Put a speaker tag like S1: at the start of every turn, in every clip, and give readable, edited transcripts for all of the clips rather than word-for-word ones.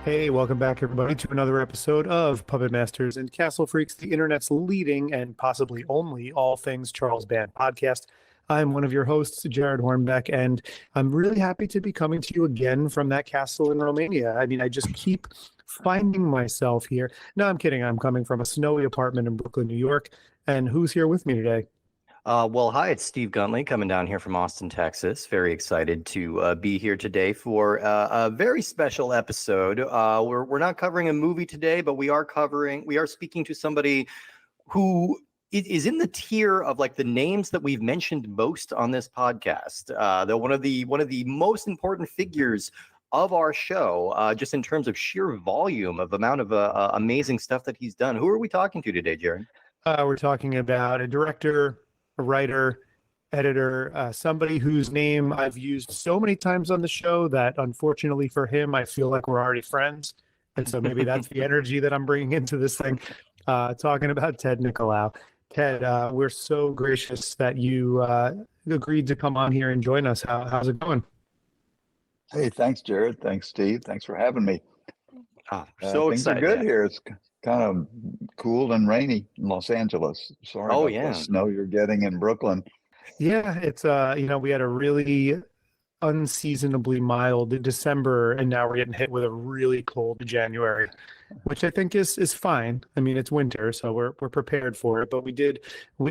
S1: Hey, welcome back, everybody, to another episode of Puppet Masters and Castle Freaks, the internet's leading and possibly only all things Charles Band podcast. I'm one of your hosts, Jared Hornbeck, and I'm really happy to be coming to you again from that castle in Romania. I mean, I just keep finding myself here. No, I'm kidding. I'm coming from a snowy apartment in Brooklyn, New York. And who's here with me today?
S2: Well, hi, it's Steve Guntley coming down here from Austin, Texas. Very excited to be here today for a very special episode. We're not covering a movie today, but we are speaking to somebody who is in the tier of like the names that we've mentioned most on this podcast. They're one of the most important figures of our show, just in terms of sheer volume of amount of amazing stuff that he's done. Who are we talking to today, Jared?
S1: We're talking about a director, a writer, editor, somebody whose name I've used so many times on the show that unfortunately for him, I feel like we're already friends. And so maybe that's the energy that I'm bringing into this thing. Talking about Ted Nicolaou. Ted, we're so gracious that you agreed to come on here and join us. How's it going?
S3: Hey, thanks, Jared. Thanks, Steve. Thanks for having me.
S2: So
S3: things
S2: excited.
S3: are good here. It's kind of cool and rainy in Los Angeles. Sorry about the snow you're getting in Brooklyn.
S1: Yeah, it's we had a really unseasonably mild December, and now we're getting hit with a really cold January, which I think is fine. I mean, it's winter, so we're prepared for it. But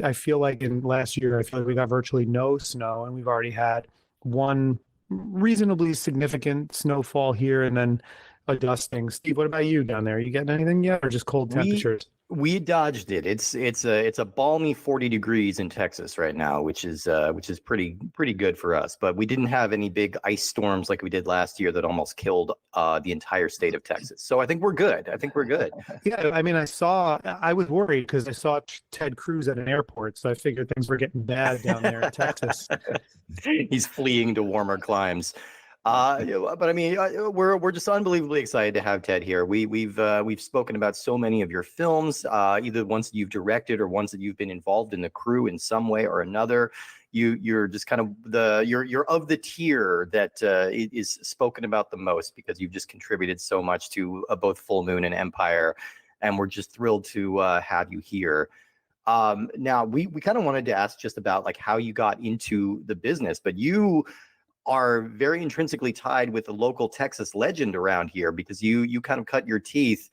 S1: I feel like in last year, I feel like we got virtually no snow, and we've already had one reasonably significant snowfall here, and then a dusting. Steve, what about you down there? Are you getting anything yet, or just cold temperatures?
S2: We dodged it. It's a balmy 40 degrees in Texas right now, which is pretty good for us. But we didn't have any big ice storms like we did last year that almost killed the entire state of Texas. So I think we're good.
S1: Yeah, I mean, I was worried because I saw Ted Cruz at an airport, so I figured things were getting bad down there in Texas.
S2: He's fleeing to warmer climes. But I mean, we're just unbelievably excited to have Ted here. We've spoken about so many of your films, either ones that you've directed or ones that you've been involved in the crew in some way or another. You're just kind of you're of the tier that is spoken about the most because you've just contributed so much to both Full Moon and Empire, and we're just thrilled to have you here. Now we kind of wanted to ask just about like how you got into the business, but you are very intrinsically tied with a local Texas legend around here because you kind of cut your teeth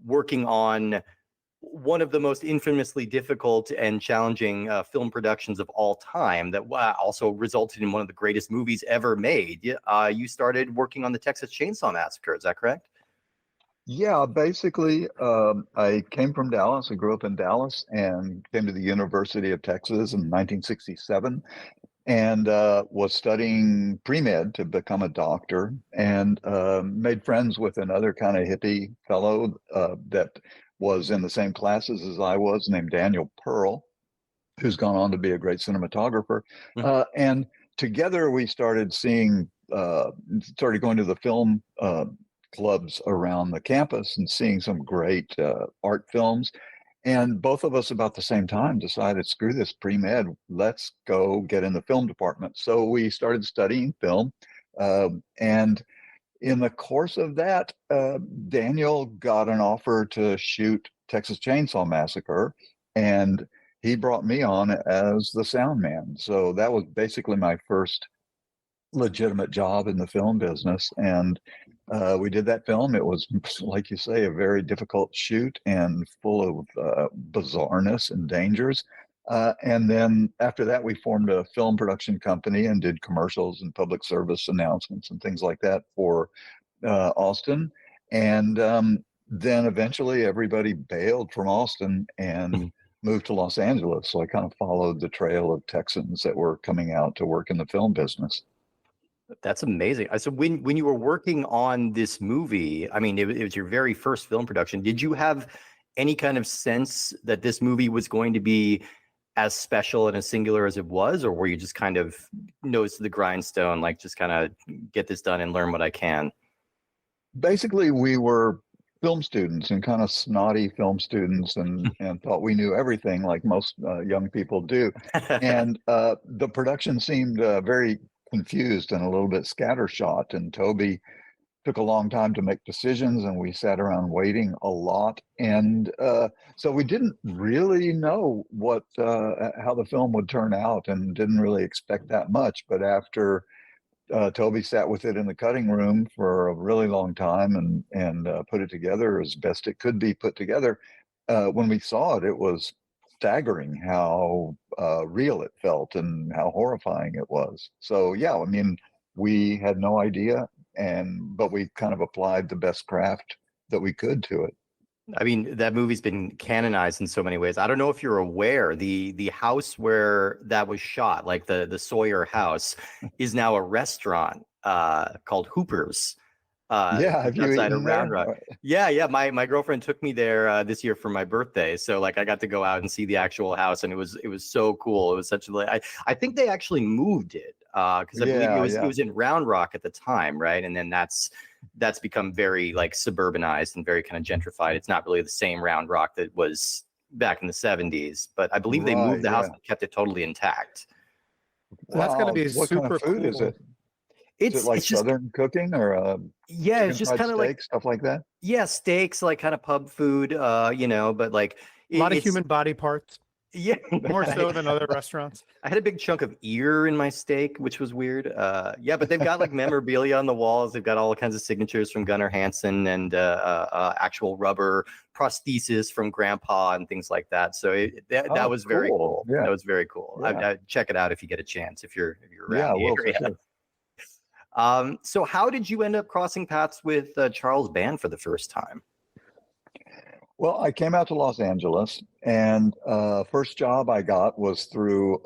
S2: working on one of the most infamously difficult and challenging film productions of all time that also resulted in one of the greatest movies ever made. You started working on the Texas Chainsaw Massacre, is that correct?
S3: Yeah, basically, I came from Dallas. I grew up in Dallas and came to the University of Texas in 1967. And was studying pre-med to become a doctor, and made friends with another kind of hippie fellow that was in the same classes as I was, named Daniel Pearl, who's gone on to be a great cinematographer. And together we started going to the film clubs around the campus and seeing some great art films. And both of us about the same time decided, screw this pre-med, let's go get in the film department. So we started studying film. And in the course of that, Daniel got an offer to shoot Texas Chainsaw Massacre, and he brought me on as the sound man. So that was basically my first legitimate job in the film business. And we did that film. It was, like you say, a very difficult shoot and full of bizarreness and dangers. And then after that, we formed a film production company and did commercials and public service announcements and things like that for Austin. And then eventually everybody bailed from Austin and moved to Los Angeles. So I kind of followed the trail of Texans that were coming out to work in the film business.
S2: That's amazing. So when you were working on this movie, I mean, it was your very first film production. Did you have any kind of sense that this movie was going to be as special and as singular as it was, or were you just kind of nose to the grindstone, like just kind of get this done and learn what I can?
S3: Basically, we were film students and kind of snotty film students and thought we knew everything like most young people do. And the production seemed very confused and a little bit scattershot. And Toby took a long time to make decisions, and we sat around waiting a lot. And so we didn't really know what how the film would turn out, and didn't really expect that much. But after Toby sat with it in the cutting room for a really long time and put it together as best it could be put together, when we saw it, it was staggering how real it felt and how horrifying it was. So yeah, I mean, we had no idea, but we kind of applied the best craft that we could to it.
S2: I mean, that movie's been canonized in so many ways. I don't know if you're aware, the house where that was shot, like the Sawyer house, is now a restaurant called Hooper's.
S3: Yeah, have you
S2: outside of
S3: eaten
S2: Round
S3: there?
S2: Rock. Yeah. My girlfriend took me there this year for my birthday, so like I got to go out and see the actual house, and it was so cool. It was such a I think they actually moved it because I believe it was in Round Rock at the time, right? And then that's become very like suburbanized and very kind of gentrified. It's not really the same Round Rock that was back in the 70s, but I believe they moved the house and kept it totally intact.
S1: So that's going to be
S3: What kind
S1: super
S3: of food
S1: cool.
S3: is it? Is it like Southern cooking, or
S2: yeah, it's just kind of like
S3: stuff like that?
S2: Yeah, steaks, like kind of pub food, but like
S1: A lot of human body parts,
S2: yeah,
S1: more so than other restaurants.
S2: I had a big chunk of ear in my steak, which was weird. Yeah, but they've got like memorabilia on the walls. They've got all kinds of signatures from Gunnar Hansen and actual rubber prosthesis from Grandpa and things like that. So that was very cool.
S3: Yeah.
S2: That was very cool.
S3: Yeah.
S2: I'd check it out if you get a chance, if you're around
S3: Yeah,
S2: the
S3: well,
S2: area.
S3: for sure.
S2: So how did you end up crossing paths with Charles Band for the first time?
S3: Well, I came out to Los Angeles, and first job I got was through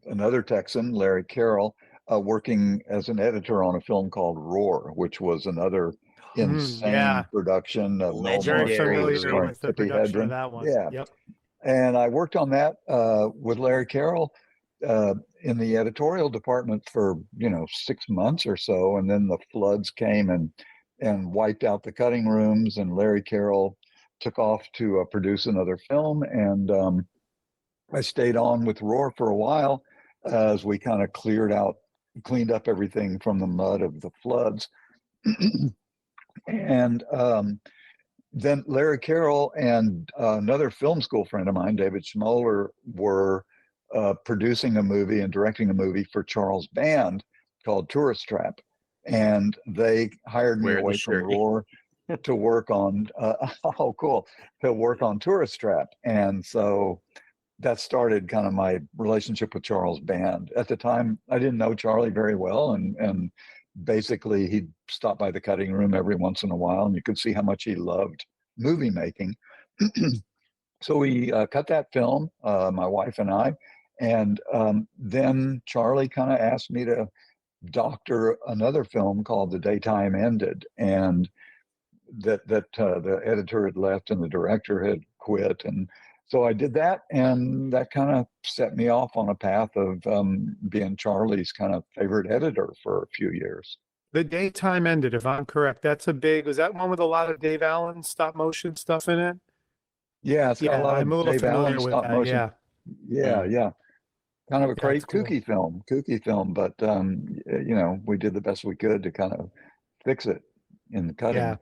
S3: another Texan, Larry Carroll, working as an editor on a film called Roar, which was another insane production of Mel
S1: Very
S3: Marshall
S1: familiar
S3: starring
S1: with the
S3: Tippi
S1: production
S3: Hedren.
S1: of that one.
S3: Yeah.
S1: Yep.
S3: And I worked on that with Larry Carroll in the editorial department for 6 months or so, and then the floods came and wiped out the cutting rooms, and Larry Carroll took off to produce another film, and I stayed on with Roar for a while as we kind of cleaned up everything from the mud of the floods. And then Larry Carroll and another film school friend of mine, David Schmoller, were producing a movie and directing a movie for Charles Band called Tourist Trap. And they hired me away from Roar to work on, to work on Tourist Trap. And so that started kind of my relationship with Charles Band. At the time, I didn't know Charlie very well, and basically he'd stop by the cutting room every once in a while, and you could see how much he loved movie making. So we cut that film, my wife and I, and then Charlie kind of asked me to doctor another film called The Daytime Ended, and that the editor had left and the director had quit, and so I did that, and that kind of set me off on a path of being Charlie's kind of favorite editor for a few years.
S1: The Daytime Ended, if I'm correct. Was that one with a lot of Dave Allen stop motion stuff in it?
S3: Yeah, it's got a lot
S1: I'm a
S3: of
S1: little
S3: Dave
S1: familiar
S3: Allen
S1: with
S3: stop
S1: that.
S3: motion. Yeah. Kind of a great
S1: cool.
S3: kooky film, but we did the best we could to kind of fix it in the cutting.
S1: Yeah.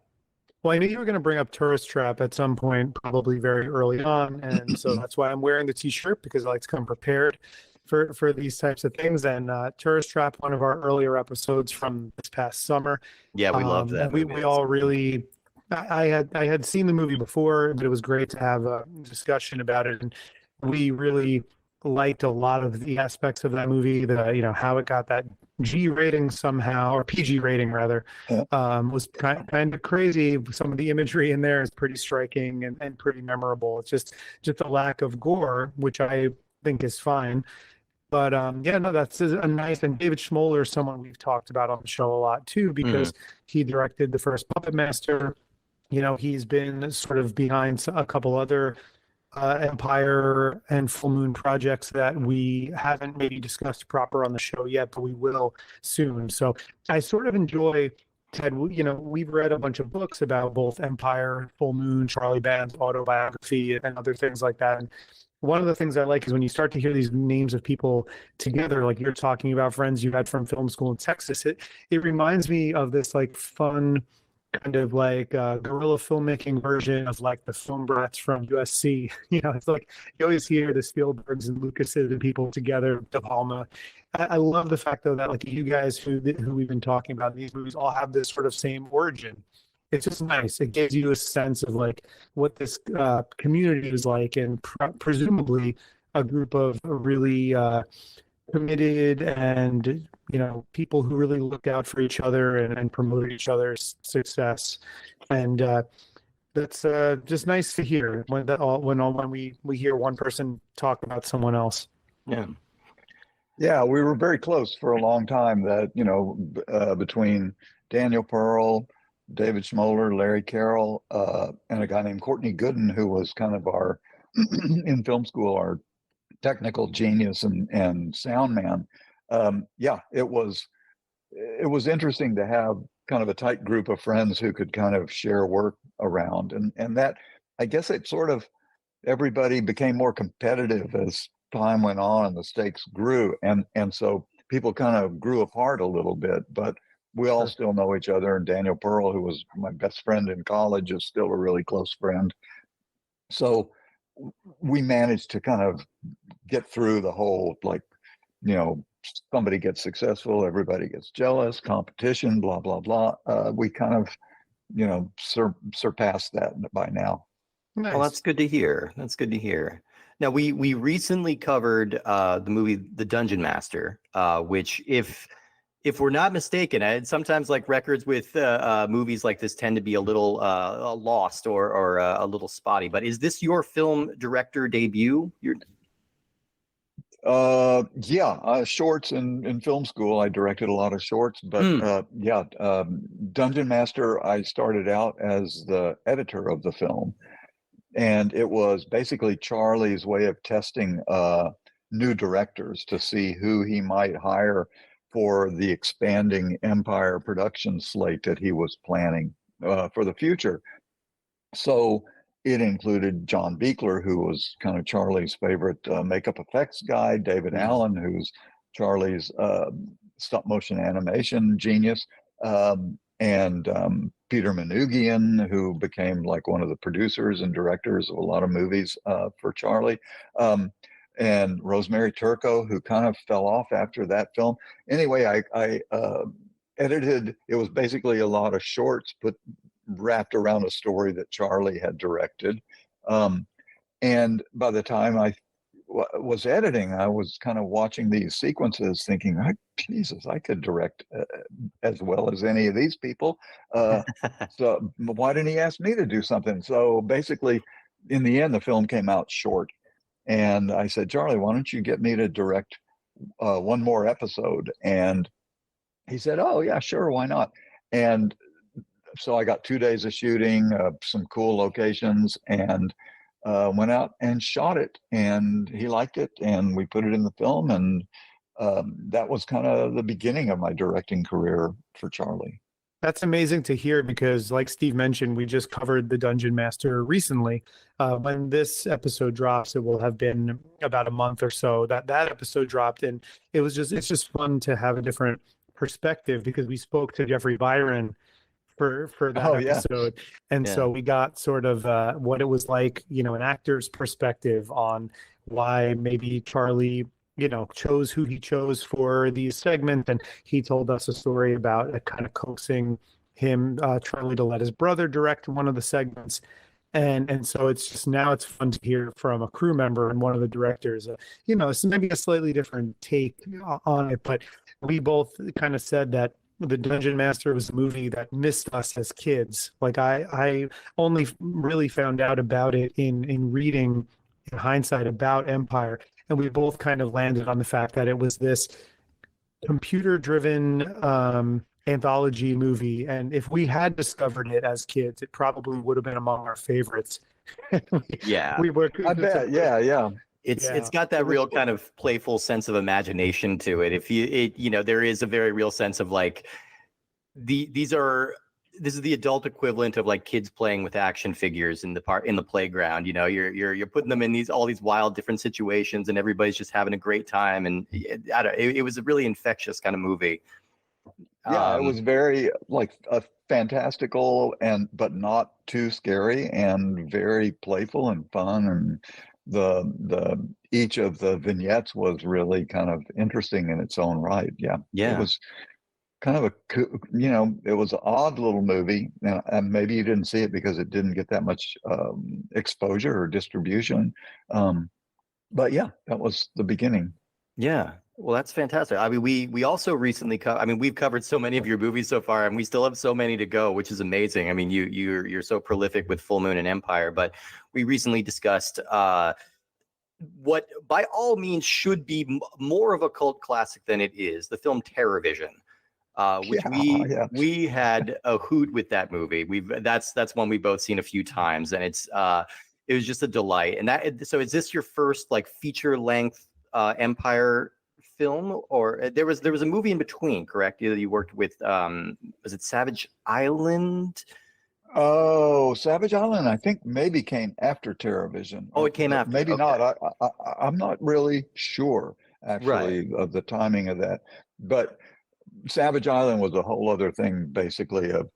S1: Well, I knew you were going to bring up Tourist Trap at some point, probably very early on, and so that's why I'm wearing the T-shirt, because I like to come prepared for these types of things. And Tourist Trap, one of our earlier episodes from this past summer.
S2: Yeah, we love that.
S1: We all really. I had seen the movie before, but it was great to have a discussion about it, and we really liked a lot of the aspects of that movie. How it got that G rating somehow, or PG rating rather, was kind of crazy. Some of the imagery in there is pretty striking and pretty memorable. It's just a lack of gore, which I think is fine. But that's a nice. And David Schmoller is someone we've talked about on the show a lot too, because he directed the first Puppet Master. He's been sort of behind a couple other Empire and Full Moon projects that we haven't maybe discussed proper on the show yet, but we will soon. So I sort of enjoy, Ted, we've read a bunch of books about both Empire, Full Moon, Charlie Band's autobiography, and other things like that. And one of the things I like is when you start to hear these names of people together, like you're talking about friends you had from film school in Texas, it reminds me of this like fun kind of like a guerrilla filmmaking version of like the film brats from USC. It's like you always hear the Spielbergs and Lucases and people together, De Palma. I love the fact though that like you guys who we've been talking about in these movies all have this sort of same origin. It's just nice. It gives you a sense of like what this community is like, and presumably a group of really committed and people who really look out for each other and promote each other's success. And that's just nice to hear when we hear one person talk about someone else.
S2: Yeah.
S3: Yeah, we were very close for a long time. That between Daniel Pearl, David Schmoller, Larry Carroll, and a guy named Courtney Gooden, who was kind of our in film school, our technical genius and sound man. Yeah, it was interesting to have kind of a tight group of friends who could kind of share work around, and that, I guess, it sort of, everybody became more competitive as time went on and the stakes grew, and so people kind of grew apart a little bit, but we all still know each other. And Daniel Pearl, who was my best friend in college, is still a really close friend. So we managed to kind of get through the whole, like, somebody gets successful, everybody gets jealous, competition, blah, blah, blah. We kind of, surpassed that by now.
S1: Nice.
S2: Well, that's good to hear. That's good to hear. Now, we recently covered the movie The Dungeon Master, which, if we're not mistaken, sometimes like records with movies like this tend to be a little lost or a little spotty. But is this your film director debut?
S3: Shorts in film school. I directed a lot of shorts, but Dungeon Master, I started out as the editor of the film, and it was basically Charlie's way of testing new directors to see who he might hire for the expanding Empire production slate that he was planning for the future. So it included John Buechler, who was kind of Charlie's favorite makeup effects guy, David Allen, who's Charlie's stop motion animation genius, and Peter Manoogian, who became like one of the producers and directors of a lot of movies for Charlie. And Rosemary Turco, who kind of fell off after that film. Anyway, I edited, it was basically a lot of shorts, but wrapped around a story that Charlie had directed. And by the time I was editing, I was kind of watching these sequences thinking, Jesus, I could direct as well as any of these people. So why didn't he ask me to do something? So basically, in the end, the film came out short. And I said, Charlie, why don't you get me to direct one more episode? And he said, oh, yeah, sure, why not? And so I got 2 days of shooting, some cool locations, and went out and shot it. And he liked it, and we put it in the film. And that was kind of the beginning of my directing career for Charlie.
S1: That's amazing to hear, because like Steve mentioned, we just covered The Dungeon Master recently. When this episode drops, it will have been about a month or so that episode dropped. And it's just fun to have a different perspective, because we spoke to Jeffrey Byron for that episode. And so we got sort of what it was like, an actor's perspective on why maybe Charlie chose who he chose for these segments. And he told us a story about kind of coaxing him, Charlie, to let his brother direct one of the segments. And so it's fun to hear from a crew member and one of the directors, it's maybe a slightly different take on it. But we both kind of said that The Dungeon Master was a movie that missed us as kids. Like I only really found out about it in reading, in hindsight, about Empire. And we both kind of landed on the fact that it was this computer-driven anthology movie. And if we had discovered it as kids, it probably would have been among our favorites.
S2: We
S1: were.
S3: I bet. Yeah.
S2: It's got that real kind of playful sense of imagination to it. There is a very real sense of like, this is the adult equivalent of like kids playing with action figures in the playground. You're putting them in all these wild different situations, and everybody's just having a great time. And it was a really infectious kind of movie.
S3: Yeah, it was very like a fantastical but not too scary, and very playful and fun. And the each of the vignettes was really kind of interesting in its own right. Yeah, it
S2: Yeah.
S3: was kind of it was an odd little movie. Now, and maybe you didn't see it because it didn't get that much exposure or distribution. But yeah, that was the beginning.
S2: Yeah. Well, that's fantastic. I mean, we also recently I mean, we've covered so many of your movies so far, and we still have so many to go, which is amazing. I mean, you're so prolific with Full Moon and Empire, but we recently discussed what by all means should be more of a cult classic than it is, the film TerrorVision. Which we had a hoot with that movie. That's one we've both seen a few times, and it was just a delight. And so is this your first like feature length Empire film, or there was a movie in between, correct? You worked with was it Savage Island?
S3: Oh, Savage Island, I think maybe came after TerrorVision.
S2: Oh, it came after.
S3: Maybe
S2: Okay.
S3: not. I'm not really sure actually of the timing of that. But Savage Island was a whole other thing, basically, of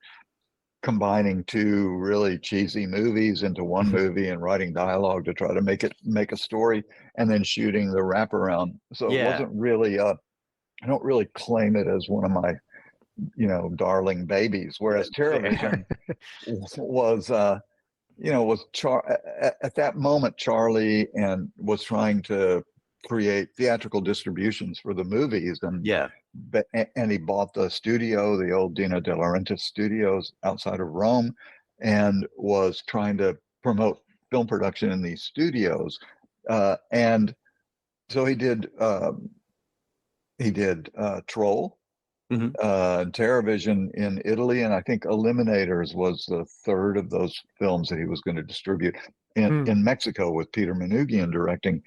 S3: combining two really cheesy movies into one movie and writing dialogue to try to make a story, and then shooting the wraparound. So it wasn't really I don't really claim it as one of my darling babies, whereas TerrorVision was at that moment Charlie and was trying to create theatrical distributions for the movies, and he bought the studio, the old Dino De Laurentiis studios outside of Rome, and was trying to promote film production in these studios, and so he did Troll, TerrorVision in Italy, and I think Eliminators was the third of those films that he was going to distribute in Mexico, with Peter Manoogian directing.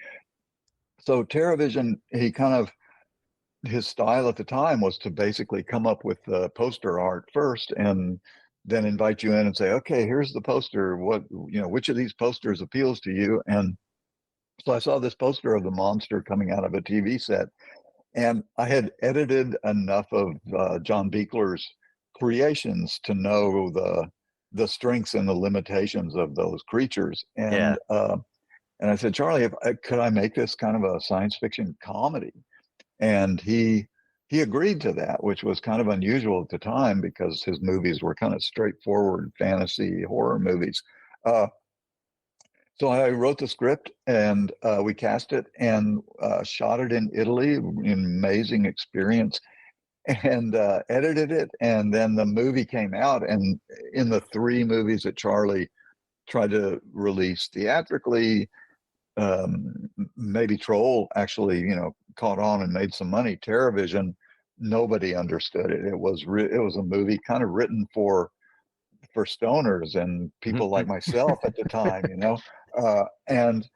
S3: So TerrorVision, his style at the time was to basically come up with the poster art first, and then invite you in and say, okay, here's the poster. Which of these posters appeals to you? And so I saw this poster of the monster coming out of a TV set, and I had edited enough of John Buechler's creations to know the strengths and the limitations of those creatures. And I said, Charlie, could I make this kind of a science fiction comedy? And he agreed to that, which was kind of unusual at the time because his movies were kind of straightforward fantasy horror movies. So I wrote the script, and we cast it and shot it in Italy, an amazing experience, and edited it. And then the movie came out, and in the 3 movies that Charlie tried to release theatrically, maybe Troll actually, caught on and made some money. TerrorVision, nobody understood it. It was a movie kind of written for stoners and people like myself at the time, and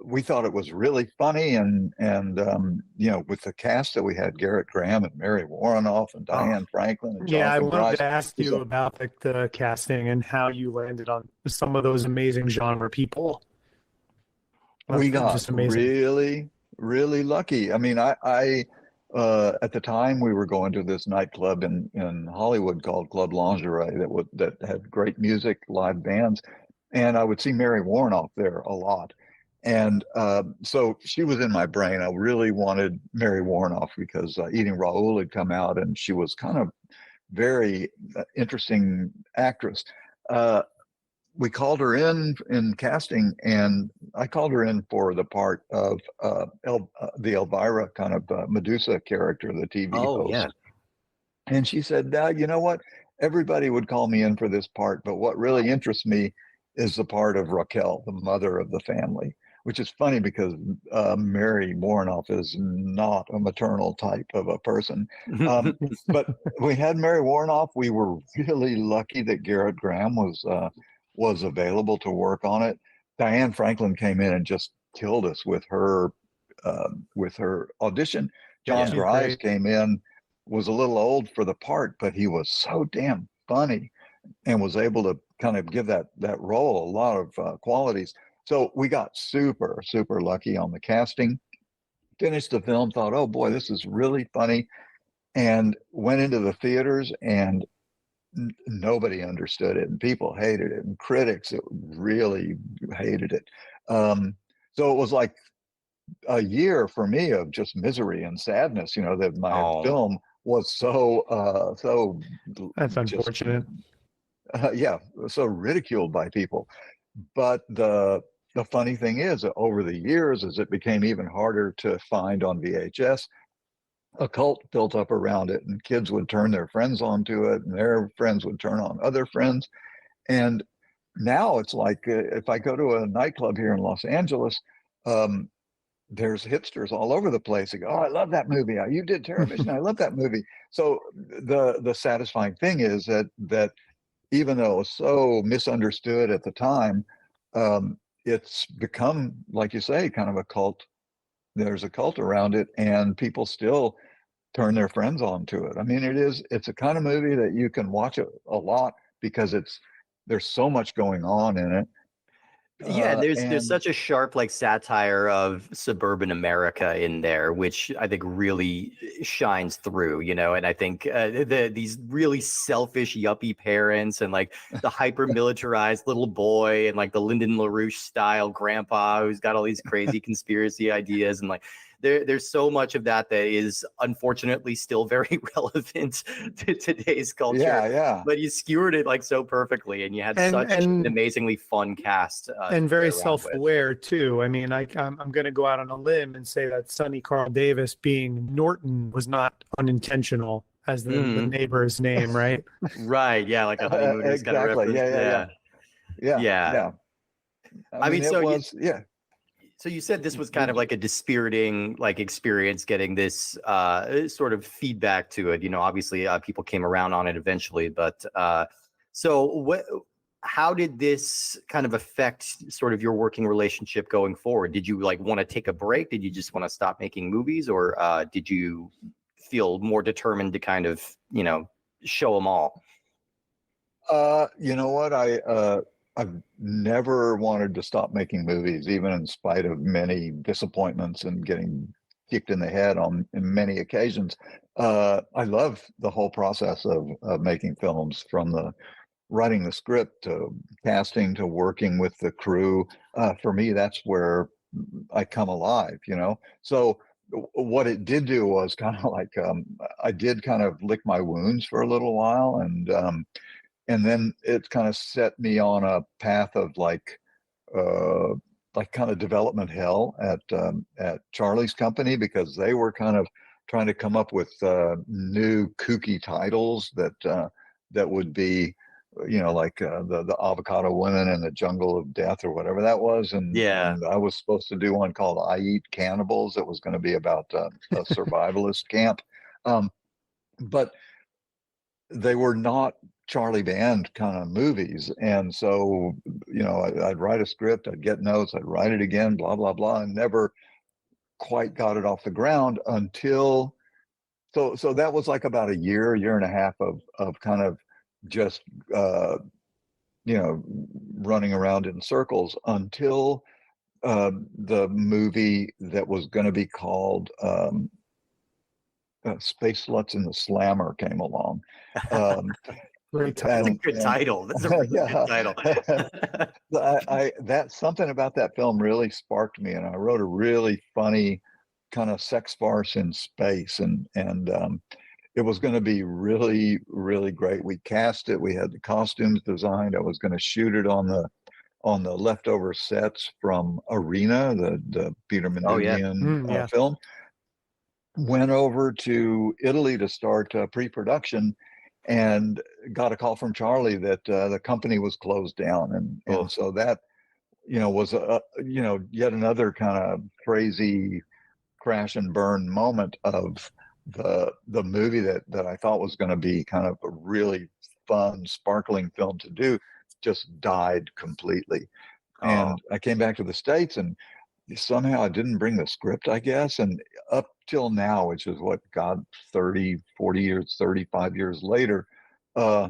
S3: we thought it was really funny, and with the cast that we had, Garrett Graham and Mary Warrenoff and Diane Franklin and Jonathan
S1: I wanted
S3: Pryce.
S1: to ask you about the casting and how you landed on some of those amazing genre people.
S3: We got really, really lucky. I mean, I at the time we were going to this nightclub in Hollywood called Club Lingerie that had great music, live bands, and I would see Mary Warrenoff there a lot. And so she was in my brain. I really wanted Mary Warrenoff because Eating Raoul had come out, and she was kind of very interesting actress. We called her in casting, and I called her in for the part of the Elvira kind of Medusa character, the TV host.
S2: Yeah.
S3: And she said, you know what? Everybody would call me in for this part, but what really interests me is the part of Raquel, the mother of the family, which is funny because Mary Warrenoff is not a maternal type of a person. But we had Mary Warrenoff. We were really lucky that Garrett Graham was available to work on it. Diane Franklin came in and just killed us with her audition. John Grise came in, was a little old for the part, but he was so damn funny and was able to kind of give that role a lot of qualities. So we got super, super lucky on the casting. Finished the film, thought, oh boy, this is really funny. and went into the theaters, and nobody understood it, and people hated it, and critics really hated it. So it was like a year for me of just misery and sadness, that my
S2: Oh,
S3: film was so
S1: That's
S3: just
S1: unfortunate.
S3: yeah, so ridiculed by people. But the funny thing is that over the years, as it became even harder to find on VHS, a cult built up around it, and kids would turn their friends onto it, and their friends would turn on other friends. And now it's like, if I go to a nightclub here in Los Angeles, um, there's hipsters all over the place. They go, "Oh, I love that movie. You did TerrorVision. I love that movie." So the satisfying thing is that even though it was so misunderstood at the time, it's become, like you say, kind of a cult. There's a cult around it, and people still turn their friends on to it. I mean, it's a kind of movie that you can watch a lot because there's so much going on in it.
S2: yeah, there's
S3: And
S2: such a sharp like satire of suburban America in there, which I think really shines through, and I think these really selfish yuppie parents and like the hyper militarized little boy and like the Lyndon LaRouche style grandpa who's got all these crazy conspiracy ideas, and like there's so much of that is unfortunately still very relevant to today's culture.
S3: yeah.
S2: But you skewered it like so perfectly, and you had
S1: And
S2: such an
S1: and
S2: amazingly fun cast to
S1: and
S2: play
S1: very
S2: around with.
S1: self-aware too. I mean, I'm going to go out on a limb and say that Sonny Carl Davis being Norton was not unintentional as the
S2: Mhm.
S1: neighbor's name, right?
S2: Right, yeah, like a honeymooners kind of
S3: exactly.
S2: reference.
S3: Yeah.
S2: Yeah,
S3: Yeah.
S2: yeah.
S3: Yeah. I
S2: I
S3: mean,
S2: mean,
S3: it was, yeah.
S2: so you said this was kind of
S3: Did you,
S2: like a dispiriting like experience getting this sort of feedback to it. Obviously people came around on it eventually, but so what? How did this kind of affect sort of your working relationship going forward? Did you like want to take a break? Did you just want to stop making movies, or did you feel more determined to kind of show them all?
S3: you know what? I've never wanted to stop making movies, even in spite of many disappointments and getting kicked in the head on in many occasions. I love the whole process of making films, from the writing the script to casting to working with the crew. For me, that's where I come alive. So what it did do was kind of like, I did kind of lick my wounds for a little while, and then it kind of set me on a path of uh, like kind of development hell at Charlie's company, because they were kind of trying to come up with new kooky titles that would be, like the Avocado Women and the Jungle of Death, or whatever that was,
S2: Yeah.
S3: and I was supposed to do one called I Eat Cannibals. It was going to be about a survivalist camp, but they were not Charlie Band kind of movies. And so, I'd write a script, I'd get notes, I'd write it again, blah, blah, blah, and never quite got it off the ground until, so that was like about a year and a half of kind of just, you know, running around in circles until the movie that was going to be called Space Sluts and the Slammer came along. Um,
S1: Great
S2: That's a
S1: title.
S2: good title. That's a really good
S3: yeah,
S2: title.
S3: that something about that film really sparked me, and I wrote a really funny kind of sex farce in space, and it was going to be really, really great. We cast it. We had the costumes designed. I was going to shoot it on the leftover sets from Arena, the Peter
S2: Oh yeah.
S3: Manoogian
S1: Yeah.
S3: film. Went over to Italy to start pre-production, and got a call from Charlie that the company was closed down, and
S2: Oh,
S3: so that was yet another kind of crazy crash and burn moment of the movie that I thought was going to be kind of a really fun, sparkling film to do, just died completely.
S2: oh,
S3: And I came back to the States, and somehow I didn't bring the script, I guess. And up till now, which is what, God, 30, 40 years, 35 years later, uh,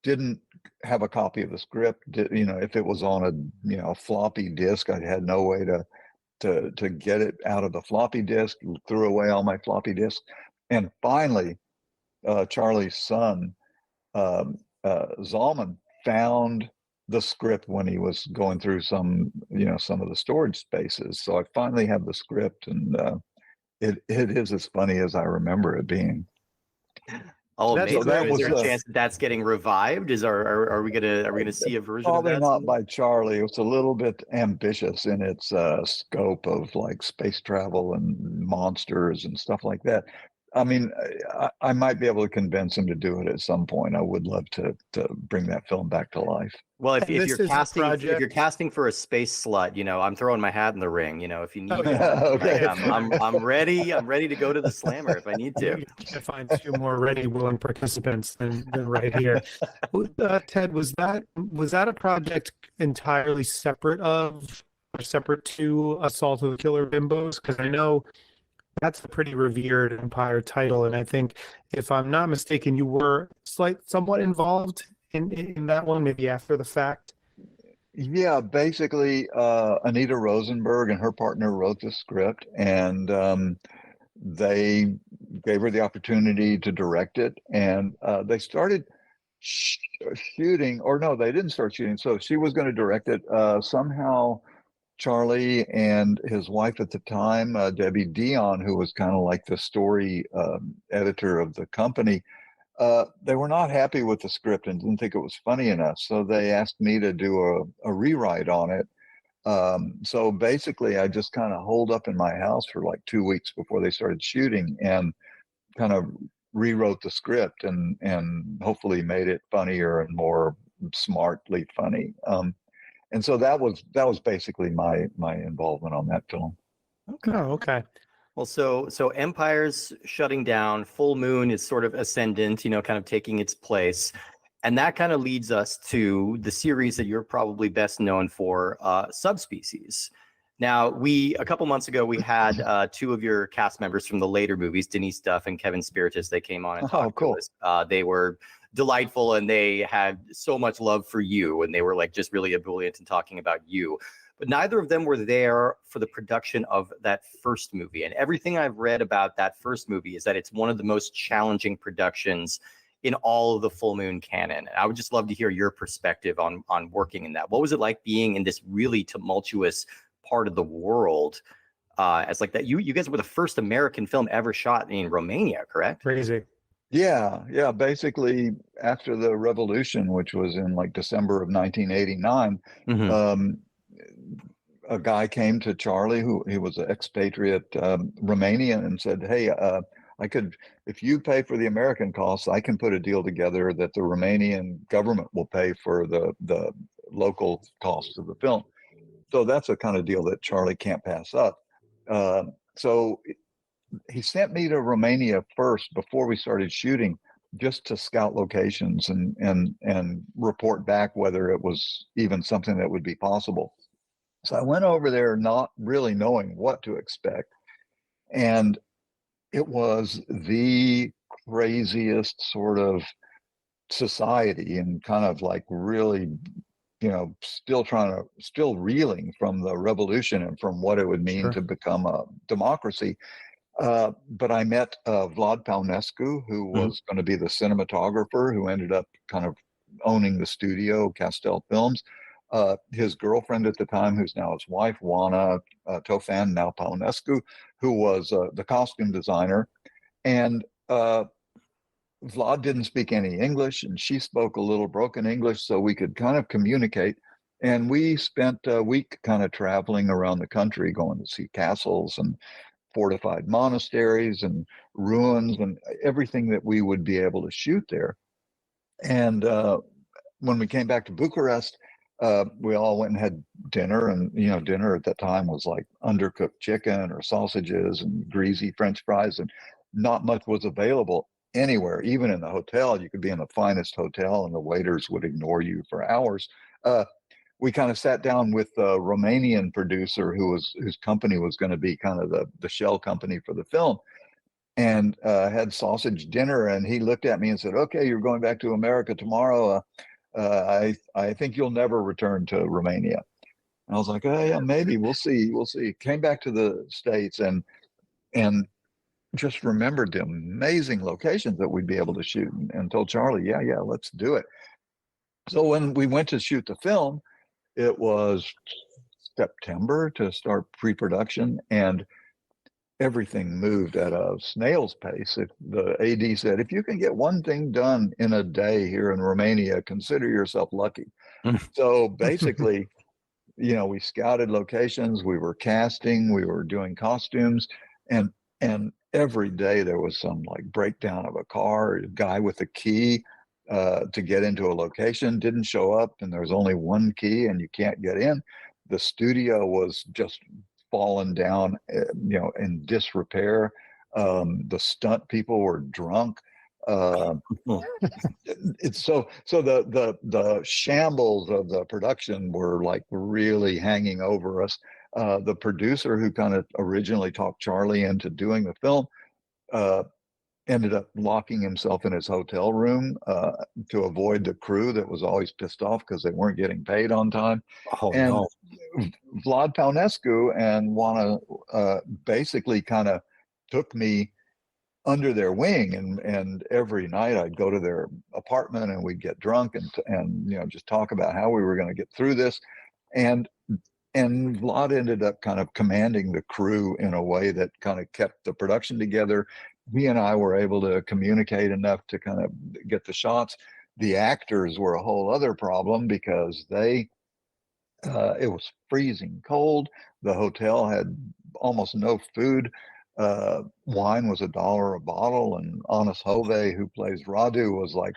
S3: didn't have a copy of the script. If it was on a floppy disk, I had no way to get it out of the floppy disk, threw away all my floppy disks. And finally, Charlie's son, Zalman, found the script when he was going through some of the storage spaces. So I finally have the script, and it is as funny as I remember it being.
S2: Oh,
S1: That's
S2: amazing!
S3: that
S2: Is
S3: was
S2: there a chance that that's getting revived? Are we gonna see a version of
S3: Probably
S2: that?
S3: not
S2: soon?
S3: by Charlie. It's a little bit ambitious in its scope of like space travel and monsters and stuff like that. I mean, I might be able to convince him to do it at some point. I would love to bring that film back to life.
S2: Well, if
S1: And this is a
S2: if you're
S1: project.
S2: casting for a space slut, I'm throwing my hat in the ring. If you
S1: Oh
S2: need
S1: yeah,
S2: one, like,
S3: Okay.
S2: I'm ready. I'm ready to go to the slammer if I need to.
S1: you can't find two more ready, willing participants than right here. Ted, was that a project entirely separate of or separate to Assault of the Killer Bimbos? Because I know that's a pretty revered Empire title, and I think, if I'm not mistaken, you were somewhat involved in that one, maybe after the fact.
S3: Yeah, basically, Anita Rosenberg and her partner wrote the script, and they gave her the opportunity to direct it, and they started shooting, or no, they didn't start shooting. So she was going to direct it. Somehow, Charlie and his wife at the time, Debbie Dion, who was kind of like the story editor of the company, they were not happy with the script and didn't think it was funny enough. So they asked me to do a rewrite on it. So basically, I just kind of holed up in my house for like 2 weeks before they started shooting and kind of rewrote the script and hopefully made it funnier and more smartly funny. And so that was basically my involvement on that film.
S1: Oh, okay.
S2: Well, so Empire's shutting down. Full Moon is sort of ascendant, kind of taking its place. And that kind of leads us to the series that you're probably best known for, Subspecies. Now, a couple months ago, we had two of your cast members from the later movies, Denise Duff and Kevin Spiritus. They came on and talked
S3: cool.
S2: to us. They were delightful, and they had so much love for you, and they were like just really ebullient in talking about you. But neither of them were there for the production of that first movie. And everything I've read about that first movie is that it's one of the most challenging productions in all of the Full Moon canon. And I would just love to hear your perspective on working in that. What was it like being in this really tumultuous part of the world, as like that? You guys were the first American film ever shot in Romania, correct?
S1: Crazy.
S3: Yeah. Basically, after the revolution, which was in like December of 1989, a guy came to Charlie, he was an expatriate Romanian, and said, "Hey, I could, if you pay for the American costs, I can put a deal together that the Romanian government will pay for the local costs of the film." So that's a kind of deal that Charlie can't pass up. So he sent me to Romania first before we started shooting, just to scout locations and report back whether it was even something that would be possible. So I went over there not really knowing what to expect. And it was the craziest sort of society, and kind of like really, still reeling from the revolution and from what it would mean to become a democracy. But I met Vlad Paunescu, who was going to be the cinematographer, who ended up kind of owning the studio, Castel Films. His girlfriend at the time, who's now his wife, Juana Tofan, now Paunescu, who was the costume designer. And Vlad didn't speak any English, and she spoke a little broken English, so we could kind of communicate. And we spent a week kind of traveling around the country, going to see castles and fortified monasteries and ruins and everything that we would be able to shoot there. And when we came back to Bucharest, we all went and had dinner, and dinner at that time was like undercooked chicken or sausages and greasy French fries, and not much was available anywhere. Even in the hotel, you could be in the finest hotel and the waiters would ignore you for hours. We kind of sat down with a Romanian producer whose company was going to be kind of the shell company for the film, and had sausage dinner. And he looked at me and said, "Okay, you're going back to America tomorrow. I think you'll never return to Romania." And I was like, "Oh yeah, maybe. We'll see. We'll see." Came back to the States, and just remembered the amazing locations that we'd be able to shoot, and told Charlie, yeah, let's do it. So when we went to shoot the film, it was September to start pre-production, and everything moved at a snail's pace. If the AD said, if you can get one thing done in a day here in Romania, consider yourself lucky. So basically, we scouted locations, we were casting, we were doing costumes, and every day there was some like breakdown of a car, a guy with a key to get into a location didn't show up, and there's only one key and you can't get in. The studio was just fallen down, in disrepair. The stunt people were drunk. It's so the shambles of the production were like really hanging over us. The producer who kind of originally talked Charlie into doing the film ended up locking himself in his hotel room to avoid the crew that was always pissed off because they weren't getting paid on time.
S2: Oh,
S3: and
S2: no.
S3: Vlad Paunescu and Juana basically kind of took me under their wing, and every night I'd go to their apartment and we'd get drunk and just talk about how we were going to get through this. And Vlad ended up kind of commanding the crew in a way that kind of kept the production together. He and I were able to communicate enough to kind of get the shots. The actors were a whole other problem because it was freezing cold. The hotel had almost no food. Wine was $1 a bottle, and Anas Hove, who plays Radu, was like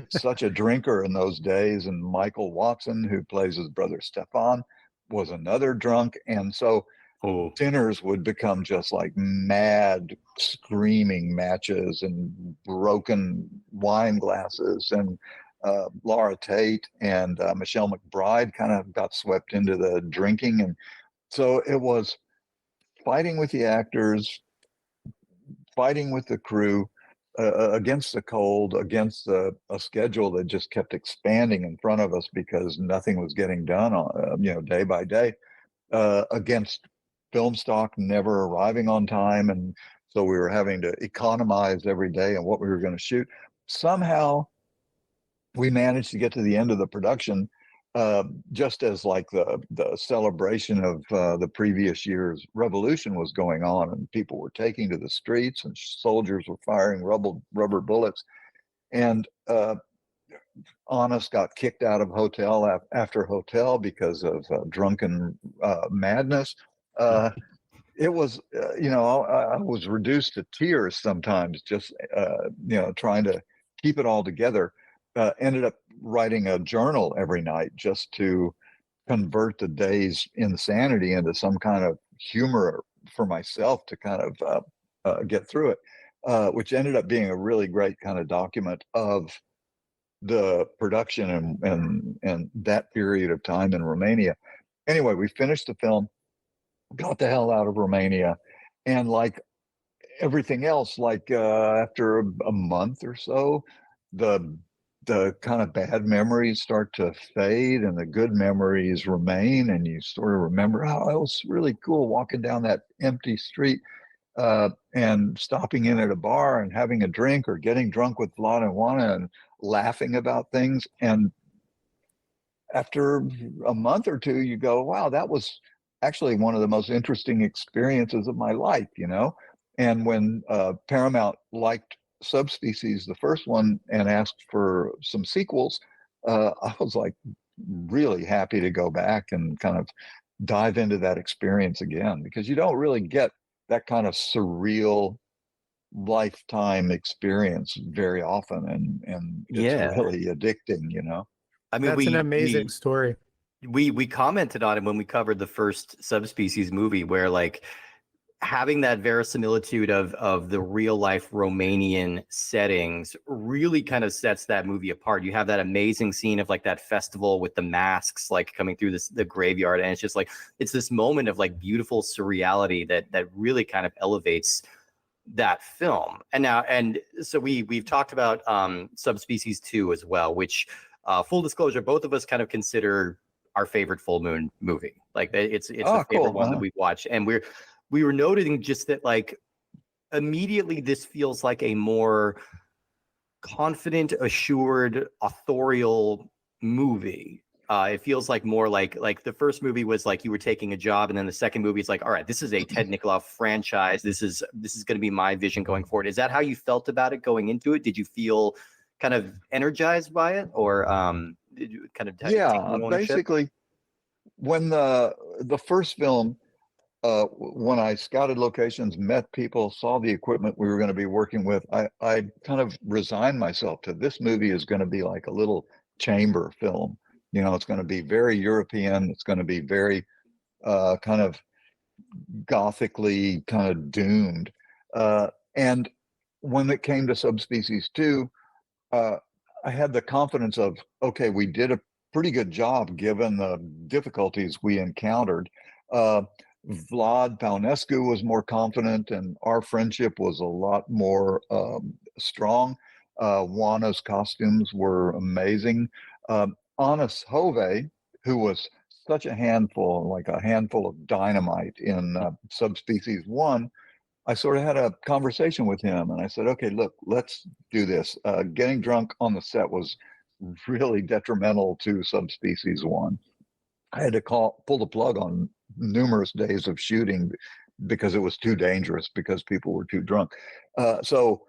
S3: such a drinker in those days. And Michael Watson, who plays his brother Stefan, was another drunk. And so dinners would become just like mad screaming matches and broken wine glasses. And Laura Tate and Michelle McBride kind of got swept into the drinking. And so it was fighting with the actors, fighting with the crew, against the cold, against a schedule that just kept expanding in front of us because nothing was getting done on, day by day, against film stock never arriving on time. And so we were having to economize every day on what we were going to shoot. Somehow we managed to get to the end of the production just as like the celebration of the previous year's revolution was going on, and people were taking to the streets, and soldiers were firing rubber bullets. And Honest got kicked out of hotel after hotel because of drunken madness. It was, I was reduced to tears sometimes, just, trying to keep it all together. Ended up writing a journal every night just to convert the day's insanity into some kind of humor for myself to kind of get through it, which ended up being a really great kind of document of the production and that period of time in Romania. Anyway, we finished the film, got the hell out of Romania, and like everything else, like after a month or so, the kind of bad memories start to fade and the good memories remain, and you sort of remember, oh, it was really cool walking down that empty street and stopping in at a bar and having a drink or getting drunk with Vlad and Juana and laughing about things. And after a month or two, you go, wow, that was actually one of the most interesting experiences of my life, And when Paramount liked Subspecies, the first one, and asked for some sequels, I was like really happy to go back and kind of dive into that experience again, because you don't really get that kind of surreal lifetime experience very often, and it's really addicting.
S2: I mean,
S1: That's an amazing story.
S2: We commented on it when we covered the first Subspecies movie, where like having that verisimilitude of the real life Romanian settings really kind of sets that movie apart. You have that amazing scene of like that festival with the masks like coming through the graveyard, and it's just like it's this moment of like beautiful surreality that really kind of elevates that film. And so we've talked about Subspecies 2 as well, which full disclosure, both of us kind of consider our favorite full moon movie. Like it's the favorite one that we've watched, and we were noting just that like immediately this feels like a more confident, assured, authorial movie. It feels like more like the first movie was like you were taking a job, and then the second movie is like, all right, this is a Ted Nicolaou franchise. This is going to be my vision going forward. Is that how you felt about it going into it? Did you feel kind of energized by it, or did you kind of take ownership?
S3: Basically, when the first film, when I scouted locations, met people, saw the equipment we were going to be working with, I kind of resigned myself to this movie is going to be like a little chamber film. You know, it's going to be very European. It's going to be very kind of gothically kind of doomed. And when it came to Subspecies 2, I had the confidence of, okay, we did a pretty good job given the difficulties we encountered. Vlad Paunescu was more confident, and our friendship was a lot more strong. Juana's costumes were amazing. Anis Hove, who was such a handful, like a handful of dynamite in Subspecies 1, I sort of had a conversation with him, and I said, okay, look, let's do this. Getting drunk on the set was really detrimental to Subspecies 1. I had to pull the plug on numerous days of shooting because it was too dangerous, because people were too drunk. So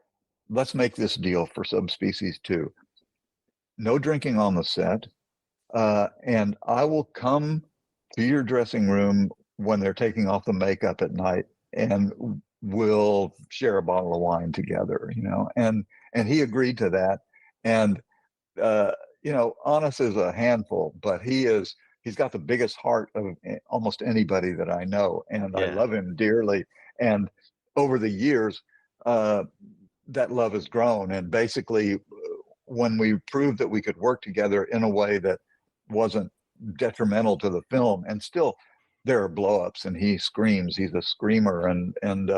S3: let's make this deal for Subspecies 2. No drinking on the set, and I will come to your dressing room when they're taking off the makeup at night, and we'll share a bottle of wine together, you know. And he agreed to that. And you know, Anis is a handful, but he's got the biggest heart of almost anybody that I know, and I love him dearly. And over the years, that love has grown. And basically, when we proved that we could work together in a way that wasn't detrimental to the film, and still there are blowups, and he screams, he's a screamer, and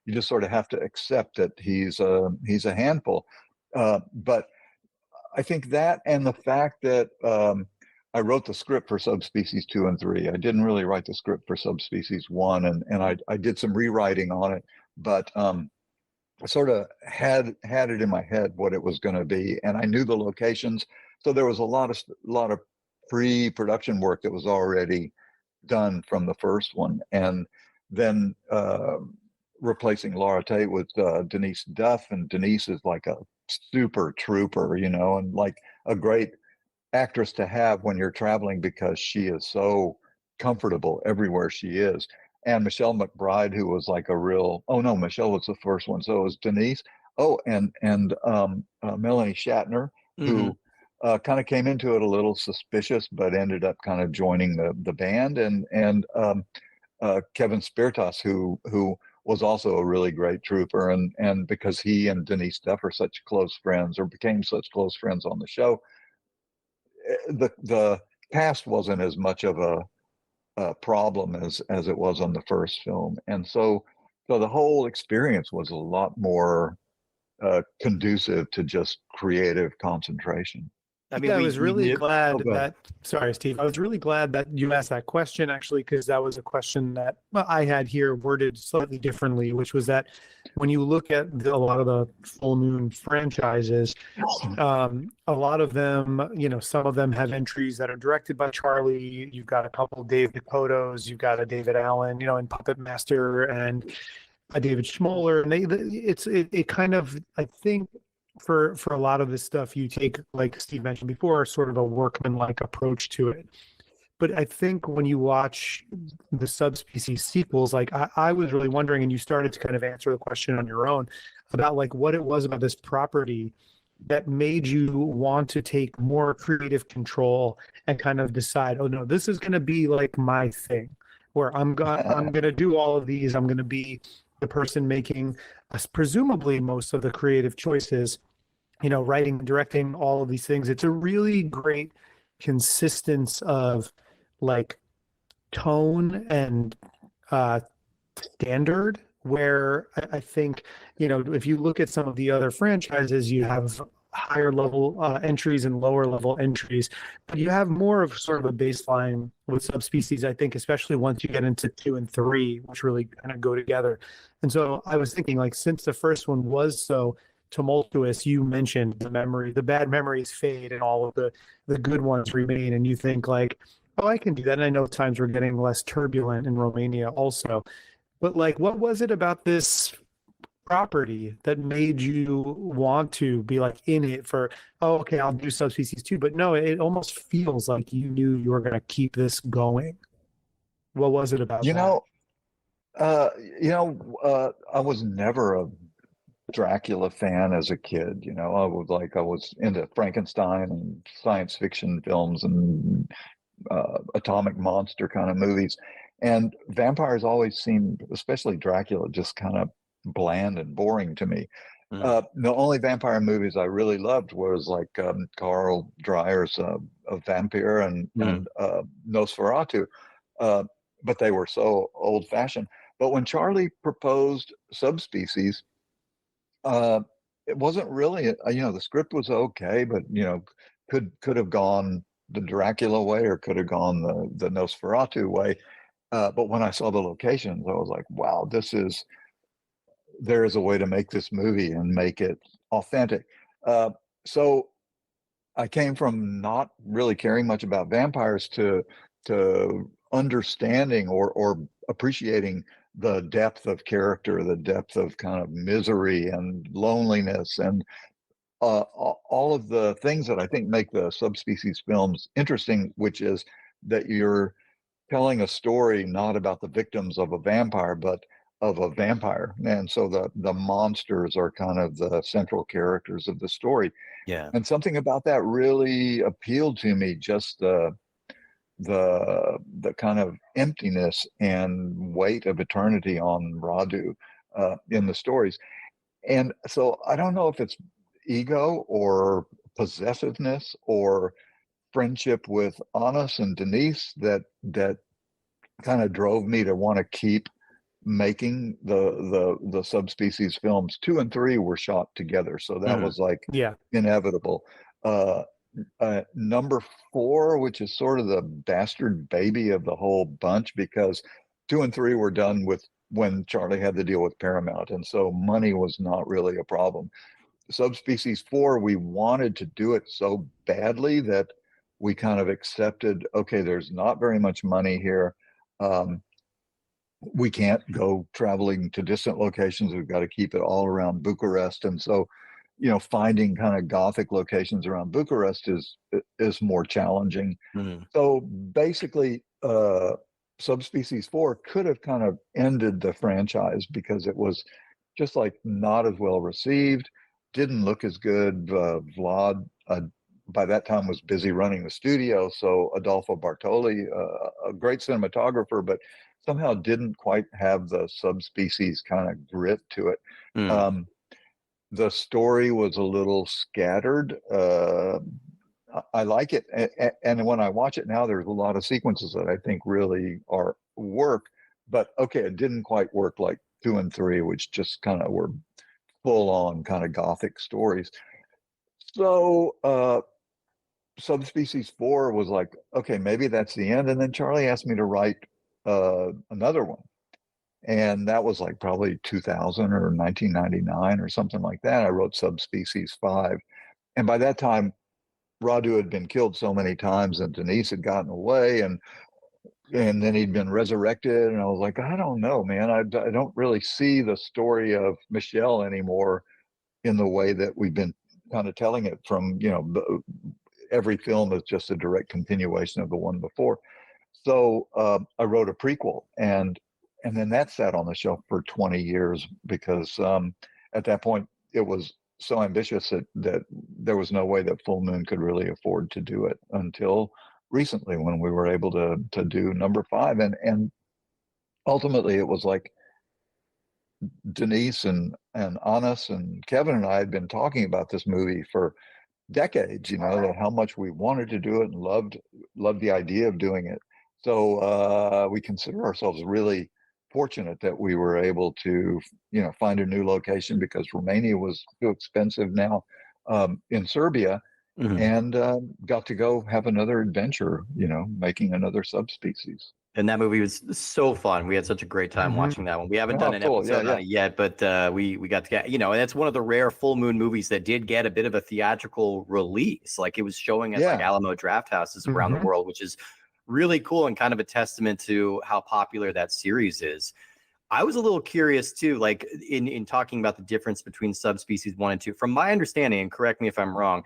S3: you just sort of have to accept that he's a handful. But I think that, and the fact that I wrote the script for Subspecies 2 and 3. I didn't really write the script for Subspecies 1, and I did some rewriting on it, but I sort of had it in my head what it was going to be, and I knew the locations. So there was a lot of pre-production work that was already done from the first one, and then replacing Laura Tate with Denise Duff, and Denise is like a super trooper, you know, and like a great actress to have when you're traveling, because she is so comfortable everywhere she is. And Michelle McBride, who was like a real, oh no, Michelle was the first one, so it was Denise. Oh, and Melanie Shatner, who kind of came into it a little suspicious, but ended up kind of joining the band, and Kevin Spiritus, who was also a really great trooper, and because he and Denise Duff are such close friends, or became such close friends on the show, the cast wasn't as much of a problem as it was on the first film. And so the whole experience was a lot more conducive to just creative concentration.
S1: I mean, I was really glad that, sorry, Steve, I was really glad that you asked that question, actually, because that was a question that I had here worded slightly differently, which was that when you look at a lot of the Full Moon franchises, a lot of them, you know, some of them have entries that are directed by Charlie. You've got a couple of David Kotos, you've got a David Allen, you know, in Puppet Master, and a David Schmoller. And it kind of, I think, for a lot of this stuff, you take, like Steve mentioned before, sort of a workman-like approach to it. But I think when you watch the Subspecies sequels, like I was really wondering, and you started to kind of answer the question on your own about like what it was about this property that made you want to take more creative control and kind of decide, oh no, this is going to be like my thing, where I'm going to do all of these. I'm going to be the person making presumably most of the creative choices, you know, writing, directing, all of these things. It's a really great consistence of like tone and standard, where I think, you know, if you look at some of the other franchises, you have higher level entries and lower level entries, but you have more of sort of a baseline with subspecies, I think, especially once you get into 2 and 3, which really kind of go together. And so I was thinking, like, since the first one was so tumultuous, you mentioned the bad memories fade and all of the good ones remain. And you think like, oh, I can do that. And I know times were getting less turbulent in Romania also. But like, what was it about this property that made you want to be like in it for, oh, okay, I'll do subspecies too? But no, it almost feels like you knew you were going to keep this going. What was it about
S3: You
S1: that?
S3: know, I was never a Dracula fan as a kid. I was into Frankenstein and science fiction films and atomic monster kind of movies. And vampires always seemed, especially Dracula, just kind of bland and boring to me. The only vampire movies I really loved was like Carl Dreyer's A Vampire and Nosferatu. But they were so old-fashioned. But when Charlie proposed Subspecies, it wasn't really, the script was okay, but could have gone the Dracula way or could have gone the Nosferatu way. But when I saw the locations, I was like, wow, there is a way to make this movie and make it authentic. So I came from not really caring much about vampires to understanding or appreciating the depth of character, the depth of kind of misery and loneliness, and all of the things that I think make the Subspecies films interesting, which is that you're telling a story not about the victims of a vampire, but of a vampire. And so the monsters are kind of the central characters of the story.
S2: Yeah.
S3: And something about that really appealed to me, just the kind of emptiness and weight of eternity on Radu in the stories. And so I don't know if it's ego or possessiveness or friendship with Anas and Denise that kind of drove me to want to keep making the Subspecies films. 2 and 3 were shot together, so that was like inevitable. Number 4, which is sort of the bastard baby of the whole bunch, because 2 and 3 were done with when Charlie had the deal with Paramount, and so money was not really a problem. Subspecies 4, we wanted to do it so badly that we kind of accepted, okay, there's not very much money here. We can't go traveling to distant locations. We've got to keep it all around Bucharest. And so, finding kind of Gothic locations around Bucharest is more challenging. So basically, Subspecies 4 could have kind of ended the franchise because it was just like not as well received, didn't look as good. Vlad, by that time, was busy running the studio. So Adolfo Bartoli, a great cinematographer, but somehow didn't quite have the Subspecies kind of grit to it. The story was a little scattered. I like it. And when I watch it now, there's a lot of sequences that I think really are work. But okay, it didn't quite work like 2 and 3, which just kind of were full on kind of Gothic stories. So Subspecies 4 was like, okay, maybe that's the end. And then Charlie asked me to write another one. And that was like probably 2000 or 1999 or something like that. I wrote Subspecies 5. And by that time, Radu had been killed so many times and Denise had gotten away and then he'd been resurrected. And I was like, I don't know, man. I don't really see the story of Michelle anymore in the way that we've been kind of telling it from, every film is just a direct continuation of the one before. So I wrote a prequel and then that sat on the shelf for 20 years because at that point it was so ambitious that there was no way that Full Moon could really afford to do it until recently when we were able to do number 5. And ultimately it was like Denise and Anas and Kevin and I had been talking about this movie for decades, how much we wanted to do it and loved the idea of doing it. So we consider ourselves really fortunate that we were able to, find a new location because Romania was too expensive now. in Serbia,
S2: Mhm.
S3: and got to go have another adventure, making another subspecies.
S2: And that movie was so fun. We had such a great time watching that one. We haven't done an
S3: Cool.
S2: episode
S3: Yeah,
S2: on it yet, but we got to get, and that's one of the rare full moon movies that did get a bit of a theatrical release. Like it was showing at like
S3: Yeah.
S2: Alamo Draft Houses around the world, which is really cool and kind of a testament to how popular that series is. I was a little curious too, like in talking about the difference between subspecies 1 and 2. From my understanding, and correct me if I'm wrong,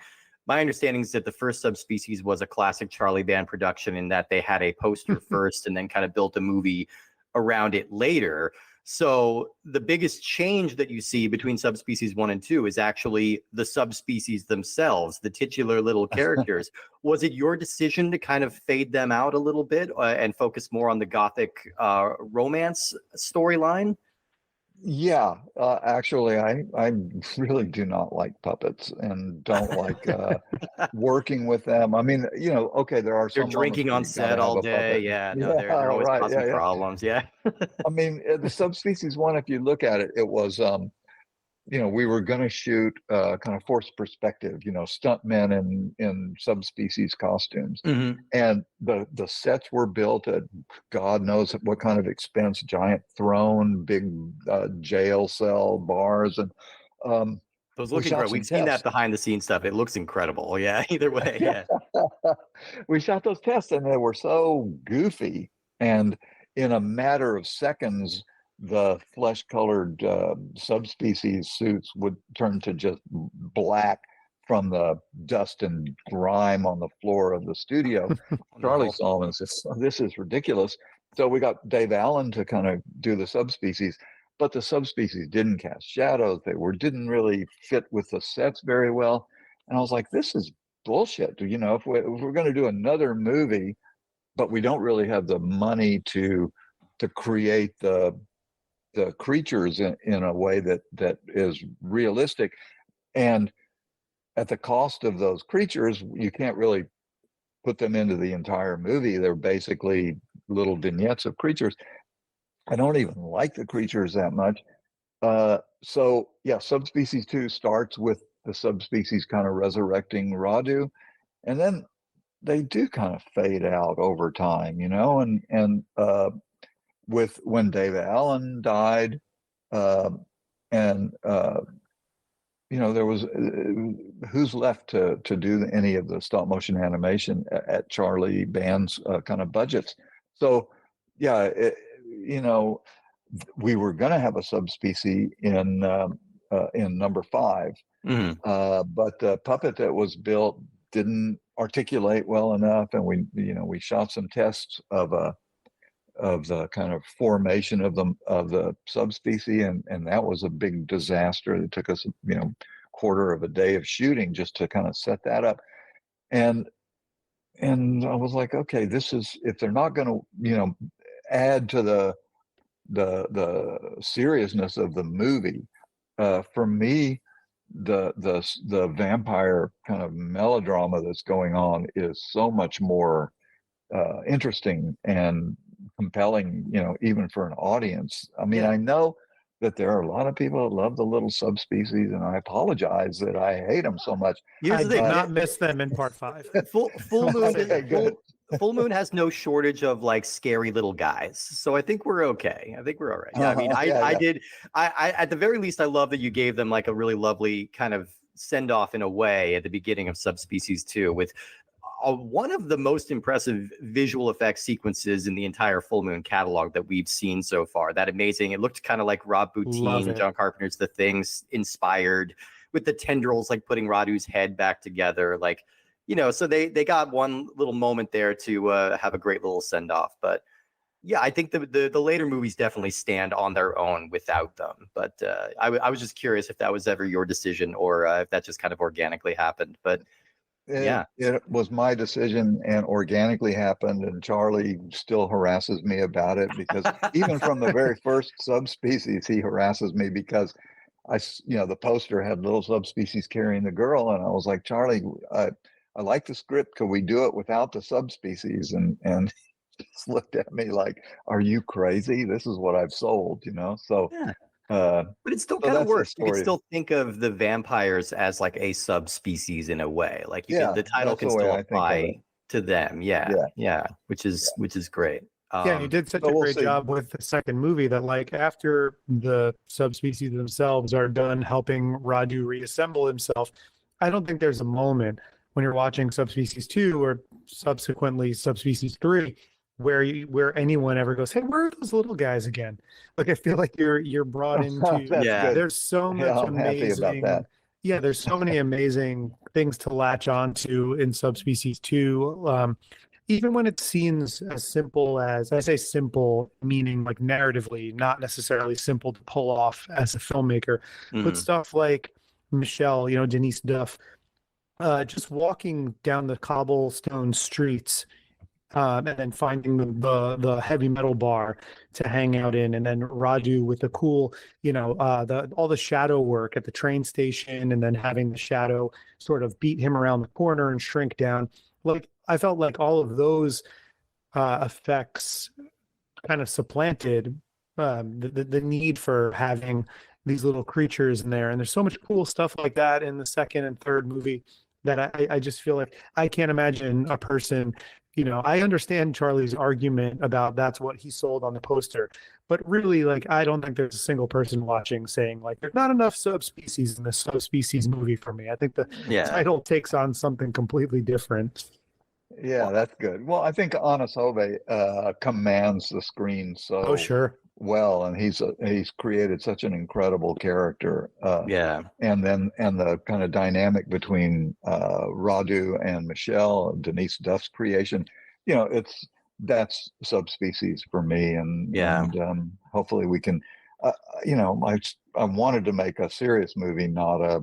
S2: my understanding is that the first Subspecies was a classic Charlie Band production in that they had a poster first and then kind of built a movie around it later. So the biggest change that you see between Subspecies 1 and 2 is actually the subspecies themselves, the titular little characters. Was it your decision to kind of fade them out a little bit and focus more on the Gothic romance storyline?
S3: Yeah, actually, I really do not like puppets and don't like working with them. I mean, okay, there are
S2: They're
S3: some moments
S2: drinking
S3: where
S2: on
S3: you gotta
S2: set
S3: have
S2: all
S3: a
S2: day.
S3: puppet.
S2: Yeah, no,
S3: Yeah,
S2: they're always
S3: right.
S2: causing
S3: Yeah, yeah.
S2: problems. Yeah.
S3: I mean, the subspecies one, if you look at it, it was we were going to shoot kind of forced perspective, stuntmen in subspecies costumes.
S2: Mhm.
S3: And the sets were built at God knows what kind of expense, giant throne, big jail cell, bars. And
S2: Those
S3: we
S2: look
S3: shot
S2: incredible.
S3: some
S2: We've seen that
S3: tests.
S2: behind the scenes stuff. It looks incredible. Yeah, either way. Yeah.
S3: We shot those tests and they were so goofy. And in a matter of seconds, the flesh colored subspecies suits would turn to just black from the dust and grime on the floor of the studio. Charlie
S2: No.
S3: saw them and says, "This is ridiculous." So we got Dave Allen to kind of do the subspecies, but the subspecies didn't cast shadows. Didn't really fit with the sets very well. And I was like, this is bullshit. If we're going to do another movie, but we don't really have the money to create the creatures in a way that is realistic, and at the cost of those creatures, you can't really put them into the entire movie. They're basically little vignettes of creatures. I don't even like the creatures that much. So yeah, Subspecies 2 starts with the subspecies kind of resurrecting Radu, and then they do kind of fade out over time, and with when David Allen died, and there was who's left to do any of the stop motion animation at Charlie Band's kind of budgets. So yeah, we were going to have a subspecies in number 5, but the puppet that was built didn't articulate well enough, and we shot some tests of the kind of formation of the subspecies, and that was a big disaster. It took us quarter of a day of shooting just to kind of set that up, and I was like, okay, this is, if they're not going to add to the seriousness of the movie, for me, the vampire kind of melodrama that's going on is so much more interesting and compelling, even for an audience. I mean,
S2: Yeah.
S3: I know that there are a lot of people that love the little subspecies, and I apologize that I hate them so much.
S2: Here's
S1: I
S2: the
S1: did
S2: thing.
S1: not miss them in part 5.
S2: Full moon.
S3: Okay, good.
S2: Full moon has no shortage of like scary little guys, so I think we're okay. I think we're all right. Yeah, I mean, I did. I at the very least, I love that you gave them like a really lovely kind of send off in a way at the beginning of Subspecies 2 with one of the most impressive visual effects sequences in the entire Full Moon catalog that we've seen so far. That amazing. It looked kind of like Rob Bottin, John Carpenter's The Things inspired, with the tendrils like putting Radu's head back together. Like, so they got one little moment there to have a great little send off. But yeah, I think the later movies definitely stand on their own without them. But I was just curious if that was ever your decision or if that just kind of organically happened. But yeah,
S3: it was my decision and organically happened, and Charlie still harasses me about it, because even from the very first subspecies, he harasses me because the poster had little subspecies carrying the girl, and I was like, Charlie, I like the script. Could we do it without the subspecies? And he just looked at me like, are you crazy? This is what I've sold, So
S2: yeah. But it still
S3: So
S2: kind of
S3: that's the
S2: works. You could
S3: story.
S2: still think of the vampires as like a subspecies in a way. Like
S3: Yeah,
S2: the title
S3: that's
S2: can
S3: the way
S2: still
S3: I think of it.
S2: apply to them. Yeah,
S3: Yeah.
S2: yeah, which is great.
S1: Yeah, and you did such
S3: So
S1: a
S3: we'll
S1: great
S3: see.
S1: job with the second movie that, like, after the subspecies themselves are done helping Radu reassemble himself, I don't think there's a moment when you're watching Subspecies 2 or subsequently Subspecies 3 where anyone ever goes, "Hey, where are those little guys again?" Like, I feel like you're brought into.
S3: That's
S2: Yeah.
S3: good.
S1: There's so
S3: Yeah,
S1: much
S3: I'm happy about that.
S1: amazing. Yeah, there's so many amazing things to latch onto in Subspecies 2. Even when it seems as simple as, I say simple, meaning like narratively, not necessarily simple to pull off as a filmmaker, but
S2: Mhm.
S1: stuff like Michelle, Denise Duff, just walking down the cobblestone streets, and then finding the heavy metal bar to hang out in, and then Radu with the cool, the all the shadow work at the train station, and then having the shadow sort of beat him around the corner and shrink down. Like, I felt like all of those effects kind of supplanted the need for having these little creatures in there. And there's so much cool stuff like that in the second and third movie that I just feel like I can't imagine a person. I understand Charlie's argument about that's what he sold on the poster, but really, like, I don't think there's a single person watching saying, like, there's not enough subspecies in this subspecies movie for me. I think the
S2: Yeah.
S1: title takes on something completely different.
S3: Yeah, that's good. Well, I think Anas Hove commands the screen
S1: Oh,
S3: so
S1: sure.
S3: well, and he's created such an incredible character.
S2: Yeah.
S3: And the kind of dynamic between Radu and Michelle, Denise Duff's creation, that's subspecies for me, and
S2: Yeah.
S3: hopefully we can, I wanted to make a serious movie, not a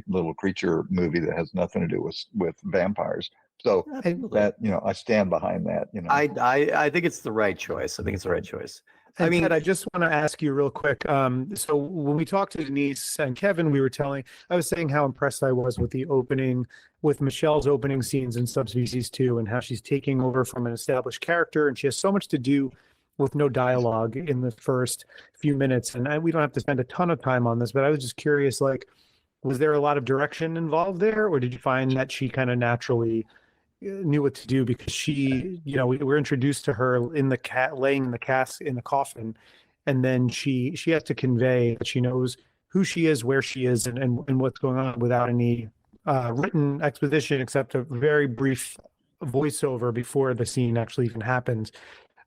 S3: little creature movie that has nothing to do with vampires. So
S2: Absolutely.
S3: that I stand behind that.
S2: I think it's the right choice. I think it's the right choice.
S1: And
S2: I mean,
S1: Ted, I just want to ask you real quick. So when we talked to Denise and Kevin, I was saying how impressed I was with with Michelle's opening scenes in Subspecies 2, and how she's taking over from an established character, and she has so much to do with no dialogue in the first few minutes. And we don't have to spend a ton of time on this, but I was just curious, like, was there a lot of direction involved there, or did you find that she kind of naturally knew what to do? Because she, we were introduced to her in the laying in the cast in the coffin, and then she has to convey that she knows who she is, where she is, and what's going on without any written exposition, except a very brief voiceover before the scene actually even happens.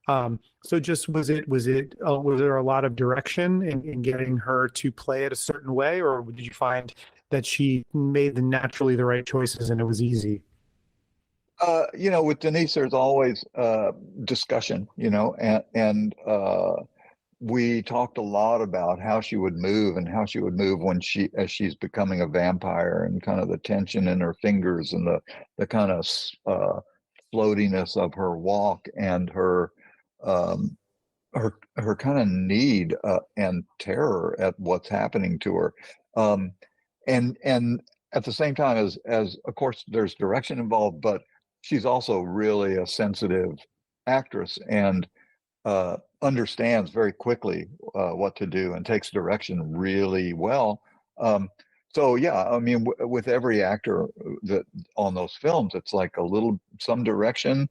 S1: So just was there a lot of direction in getting her to play it a certain way, or did you find that she made naturally the right choices and it was easy?
S3: With Denise, there's always discussion, and we talked a lot about how she would move and how she would move as she's becoming a vampire, and kind of the tension in her fingers, and the kind of floatiness of her walk, and her kind of need and terror at what's happening to her. And at the same time, as of course there's direction involved, but she's also really a sensitive actress, and understands very quickly what to do, and takes direction really well. So yeah, I mean, with every actor that on those films, it's like some direction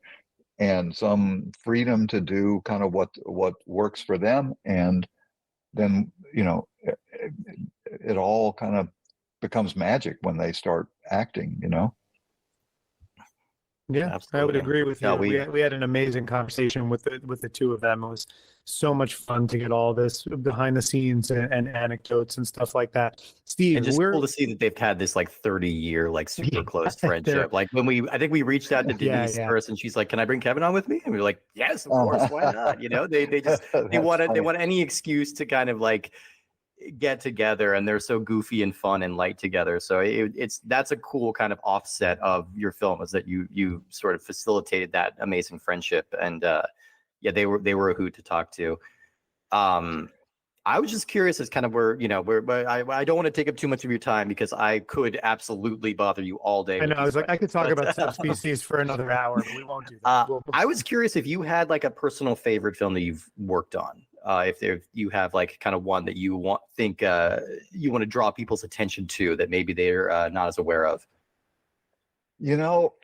S3: and some freedom to do kind of what works for them, and then it all kind of becomes magic when they start acting.
S1: Yeah,
S2: Absolutely.
S1: I would agree with you.
S2: No,
S1: We had an amazing conversation with the two of them. It was so much fun to get all this behind the scenes and anecdotes and stuff like that. Steve,
S2: and just cool to see that they've had this like 30-year like super close friendship. Like I think we reached out to Denise first, and she's like, "Can I bring Kevin on with me?" And we were like, "Yes, of course, why not?" They want any excuse to kind of like get together, and they're so goofy and fun and light together. So that's a cool kind of offset of your film, is that you sort of facilitated that amazing friendship. And they were a hoot to talk to. I was just curious as kind of where I don't want to take up too much of your time, because I could absolutely bother you all day.
S1: I know. I was like, I could talk about Subspecies for another hour, but we won't do that.
S2: I was curious if you had like a personal favorite film that you've worked on. if you have like kind of one that you think you want to draw people's attention to that maybe they're not as aware of.
S3: You know,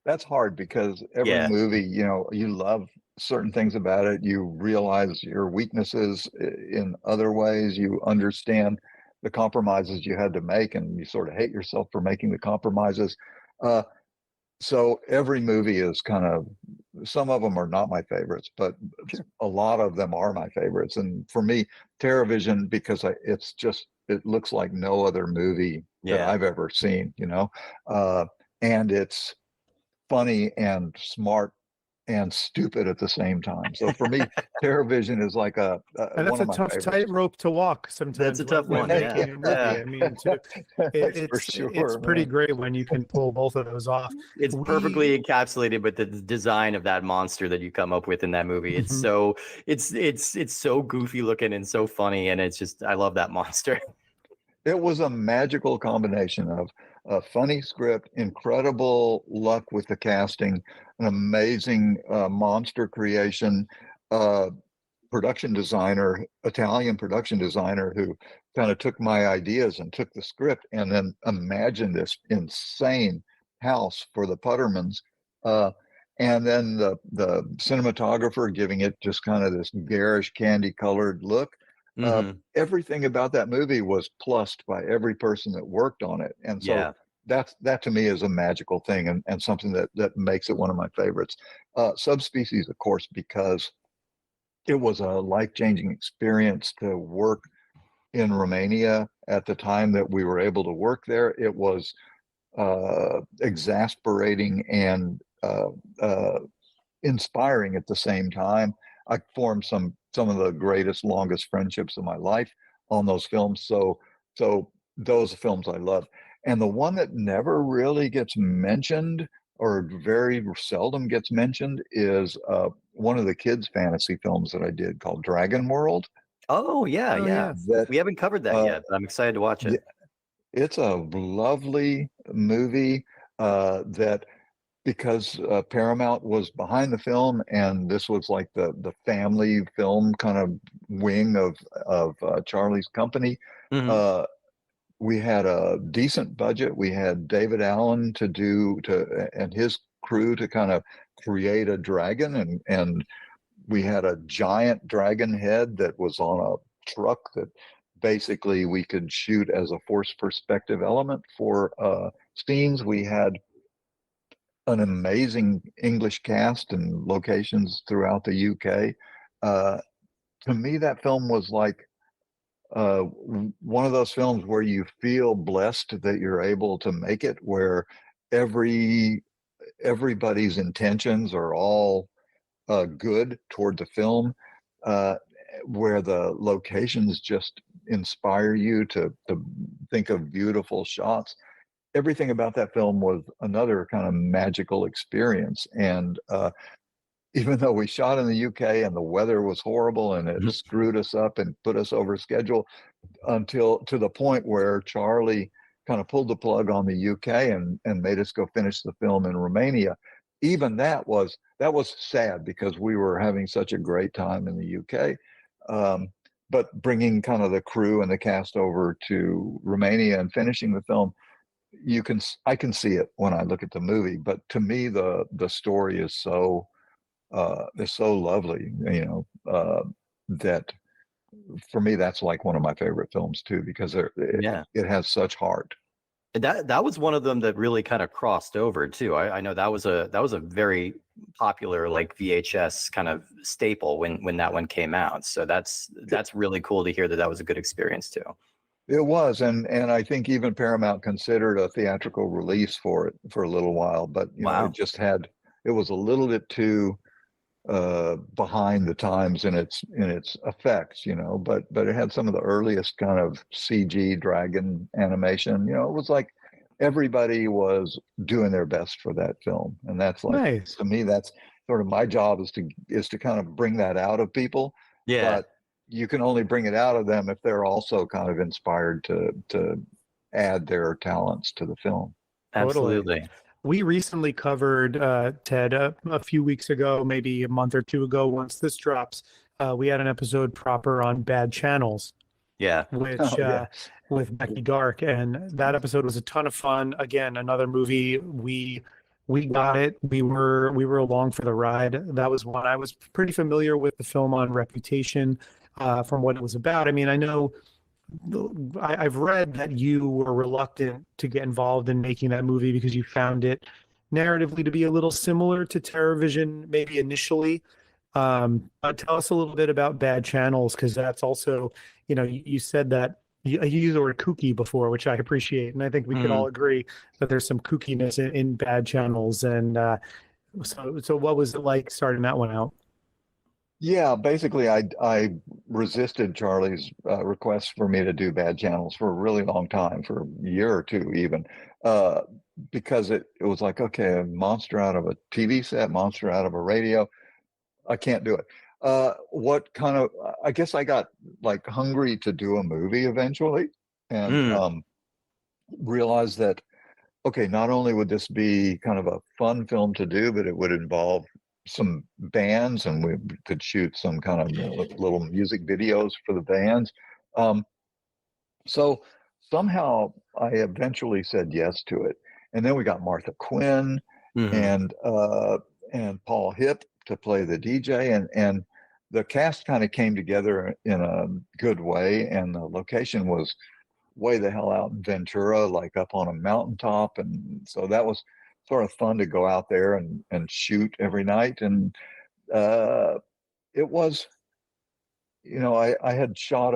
S3: that's hard because every
S2: Yeah.
S3: movie, you know, you love certain things about it. You realize your weaknesses in other ways. You understand the compromises you had to make, and you sort of hate yourself for making the compromises. So every movie is kind of, some of them are not my favorites, but a lot of them are my favorites. And for me, TerrorVision, because it's just, it looks like no other movie that I've ever seen, you know, and it's funny and smart and stupid at the same time. So for me, TerrorVision is like
S1: And that's
S3: one
S1: a
S3: of my
S1: tough
S3: favorites.
S1: tightrope to walk sometimes.
S2: That's a tough
S1: when
S2: one,
S1: making
S2: yeah.
S1: a movie. I mean,
S3: For sure,
S1: it's pretty
S3: man.
S1: great when you can pull both of those off.
S2: It's perfectly encapsulated with the design of that monster that you come up with in that movie. It's so it's so goofy looking and so funny, and it's just, I love that monster.
S3: It was a magical combination of a funny script, incredible luck with the casting, an amazing monster creation, production designer, Italian production designer, who kind of took my ideas and took the script and then imagined this insane house for the Puttermans. And then the cinematographer giving it just kind of this garish candy colored look. Everything about that movie was plussed by every person that worked on it. And so that to me is a magical thing, and something that makes it one of my favorites. Subspecies, of course, because it was a life-changing experience to work in Romania at the time that we were able to work there. It was exasperating and inspiring at the same time. I formed some of the greatest, longest friendships of my life on those films. So those films I love. And the one that never really gets mentioned, or very seldom gets mentioned, is one of the kids' fantasy films that I did called Dragon World.
S2: Oh yeah. We haven't covered that yet, but I'm excited to watch it.
S3: It's a lovely movie that, because Paramount was behind the film, and this was like the family film kind of wing of Charlie's company. We had a decent budget. We had David Allen and his crew to kind of create a dragon, and we had a giant dragon head that was on a truck that basically we could shoot as a forced perspective element for scenes. We had an amazing English cast and locations throughout the UK. To me, that film was like one of those films where you feel blessed that you're able to make it, where everybody's intentions are all good toward the film, where the locations just inspire you to think of beautiful shots. Everything about that film was another kind of magical experience. And even though we shot in the UK and the weather was horrible and it screwed us up and put us over schedule, until to the point where Charlie kind of pulled the plug on the UK and made us go finish the film in Romania. Even that was sad, because we were having such a great time in the UK. But bringing kind of the crew and the cast over to Romania and finishing the film, I can see it when I look at the movie. But to me, the story is so lovely, you know, that for me, that's like one of my favorite films too, because it has such heart.
S2: That was one of them that really kind of crossed over too. I know that was a very popular like VHS kind of staple when that one came out. So that's really cool to hear that was a good experience too.
S3: It was, and I think even Paramount considered a theatrical release for it for a little while, but you know, it was a little bit too behind the times in its effects, you know, but it had some of the earliest kind of CG dragon animation. You know, it was like everybody was doing their best for that film, and that's like, nice. To me, that's sort of my job, is to kind of bring that out of people. But you can only bring it out of them if they're also kind of inspired to add their talents to the film.
S2: Absolutely.
S1: Totally. We recently covered, Ted, a few weeks ago, maybe a month or two ago, once this drops, we had an episode proper on bad channels,
S2: Yeah.
S1: which
S3: Oh, yeah.
S1: with Becky Dark, and that episode was a ton of fun. Again, another movie we got it. We were along for the ride. That was one I was pretty familiar with the film on Reputation, from what it was about. I mean, I know I've read that you were reluctant to get involved in making that movie because you found it narratively to be a little similar to TerrorVision, maybe initially. But tell us a little bit about Bad Channels, because that's also, you said that you used the word kooky before, which I appreciate, and I think we could all agree that there's some kookiness in Bad Channels. And so what was it like starting that one out?
S3: Yeah, basically, I resisted Charlie's request for me to do Bad Channels for a really long time, for a year or two even, uh, because it was like, okay, a monster out of a TV set, monster out of a radio. I can't do it. What kind of, I guess I got like hungry to do a movie eventually, and realized that, okay, not only would this be kind of a fun film to do, but it would involve some bands, and we could shoot some kind of little music videos for the bands. Um, so somehow I eventually said yes to it. And then we got Martha Quinn
S2: Mhm.
S3: and Paul Hipp to play the DJ, and the cast kind of came together in a good way, and the location was way the hell out in Ventura, like up on a mountaintop. And so that was sort of fun to go out there and shoot every night. And uh, it was, I had shot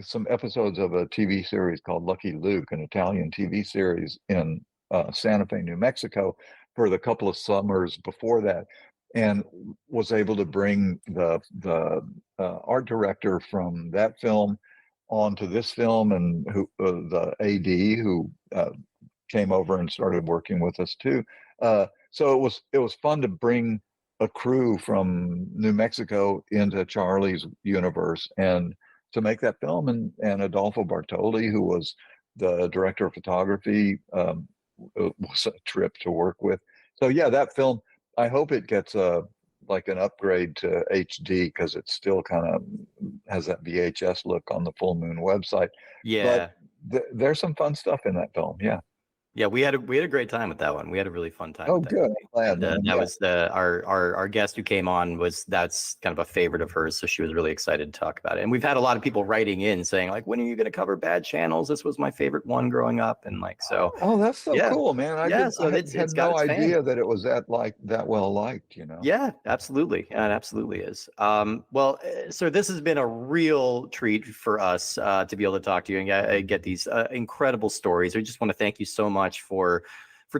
S3: some episodes of a TV series called Lucky Luke, an Italian TV series in Santa Fe, New Mexico, for the couple of summers before that, and was able to bring the art director from that film onto this film, and who the AD who came over and started working with us too. So it was fun to bring a crew from New Mexico into Charlie's universe and to make that film. And Adolfo Bartoli, who was the director of photography, was a trip to work with. So yeah, that film, I hope it gets like an upgrade to HD, because it still kind of has that VHS look on the Full Moon website.
S2: Yeah.
S3: But there's some fun stuff in that film. Yeah.
S2: Yeah, we had a great time with that one. We had a really fun time
S3: Oh,
S2: with that
S3: good.
S2: movie.
S3: I'm glad,
S2: And
S3: man.
S2: that
S3: Yeah.
S2: was our guest who came on, that's kind of a favorite of hers, so she was really excited to talk about it. And we've had a lot of people writing in saying like, when are you going to cover Bad Channels? This was my favorite one growing up, and like, so
S3: Oh, that's so
S2: yeah.
S3: cool, man.
S2: Yeah, so
S3: I
S2: it's
S3: had
S2: got
S3: no
S2: its fans.
S3: idea that it was that well liked,
S2: Yeah, absolutely. Yeah, it absolutely is. Well, so this has been a real treat for us to be able to talk to you and get these incredible stories. We just want to thank you so much for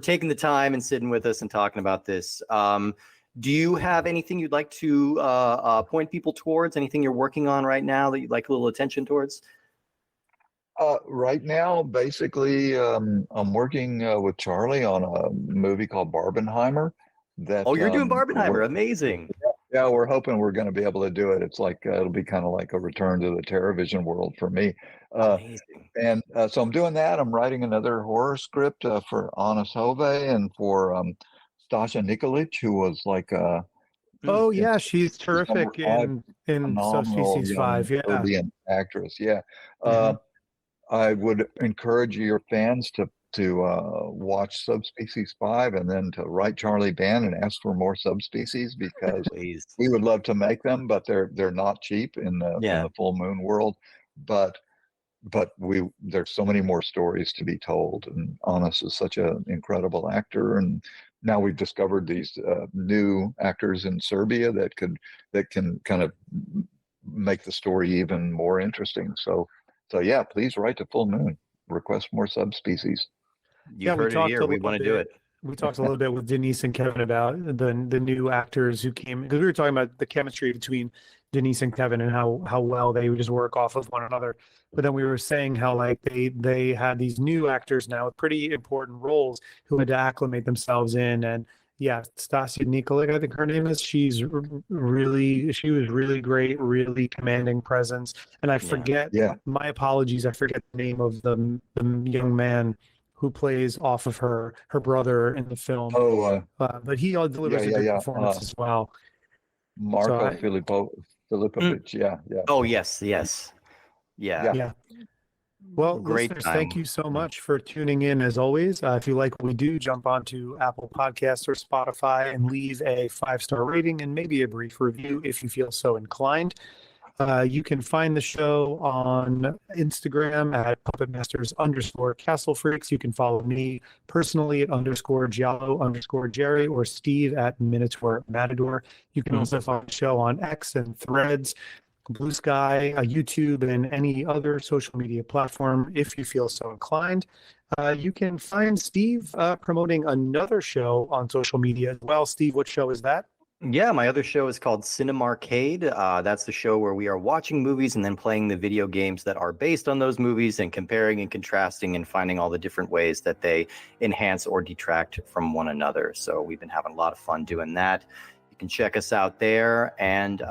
S2: taking the time and sitting with us and talking about this. Do you have anything you'd like to point people towards? Anything you're working on right now that you'd like a little attention towards?
S3: Right now, basically, I'm working with Charlie on a movie called Barbenheimer. That
S2: Oh, you're doing Barbenheimer. Amazing.
S3: Yeah, we're hoping we're going to be able to do it. It's like it'll be kind of like a return to the TerrorVision world for me.
S2: Amazing.
S3: And so I'm doing that. I'm writing another horror script for Anna Sove and for Stasha Nikolic, who was like
S1: Oh
S3: in
S1: yeah, she's
S3: number
S1: terrific
S3: five,
S1: in
S3: phenomenal
S1: Subspecies
S3: young
S1: 5. Yeah.
S3: Serbian actress. Yeah.
S1: Mhm.
S3: I would encourage your fans to watch Subspecies 5, and then to write Charlie Band and ask for more subspecies, because
S2: Please.
S3: we would love to make them, but they're not cheap in
S2: Yeah.
S3: the Full Moon world. But there's so many more stories to be told, and Anas is such an incredible actor, and now we've discovered these new actors in Serbia that can kind of make the story even more interesting. So yeah, please write to Full Moon, request more subspecies.
S2: You've
S1: Yeah, we
S2: heard it
S1: talked
S2: here.
S1: a
S2: We
S1: little
S2: want to do
S1: bit.
S2: it.
S1: We talked a little bit with Denise and Kevin about the new actors who came, because we were talking about the chemistry between Denise and Kevin and how well they would just work off of one another. But then we were saying how like they had these new actors now with pretty important roles who had to acclimate themselves in. And yeah, Stasia Nikolic, I think her name is. She was really great, really commanding presence. And I forget,
S3: Yeah.
S1: my apologies, I forget the name of the young man who plays off of her brother in the film.
S3: Oh,
S1: But he delivers a
S3: yeah.
S1: good performance as well.
S3: Marco
S1: So
S3: Filipovich. Yeah, yeah,
S2: Oh, yes, yes. Yeah.
S1: Yeah. Well,
S2: Great
S1: listeners, thank
S2: time.
S1: you so much for tuning in as always. If you like what we do, jump onto Apple Podcasts or Spotify and leave a 5-star rating and maybe a brief review if you feel so inclined. You can find the show on Instagram at puppetmasters_Castle Freaks. You can follow me personally at _Giallo_Jerry or Steve at Minotaur Matador. You can also find the show on X and Threads, Blue Sky, YouTube, and any other social media platform if you feel so inclined. You can find Steve promoting another show on social media as well. Steve, what show is that?
S2: Yeah, my other show is called Cinemarcade. That's the show where we are watching movies and then playing the video games that are based on those movies and comparing and contrasting and finding all the different ways that they enhance or detract from one another. So we've been having a lot of fun doing that. You can check us out there. And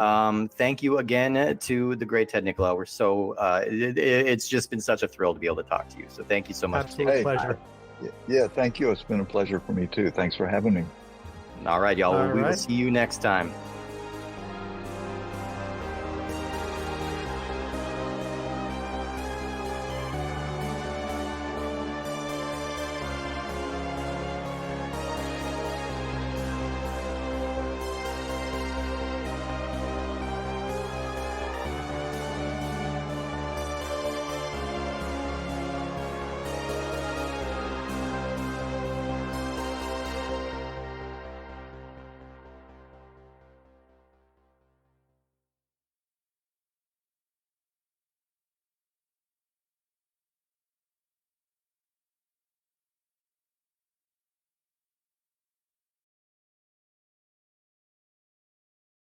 S2: thank you again to the great Ted Nicolaou. We're so, it's just been such a thrill to be able to talk to you. So thank you so much.
S1: Absolute pleasure.
S3: Yeah, thank you. It's been a pleasure for me too. Thanks for having me.
S2: All right, y'all.
S1: All
S2: We will
S1: right.
S2: see you next time.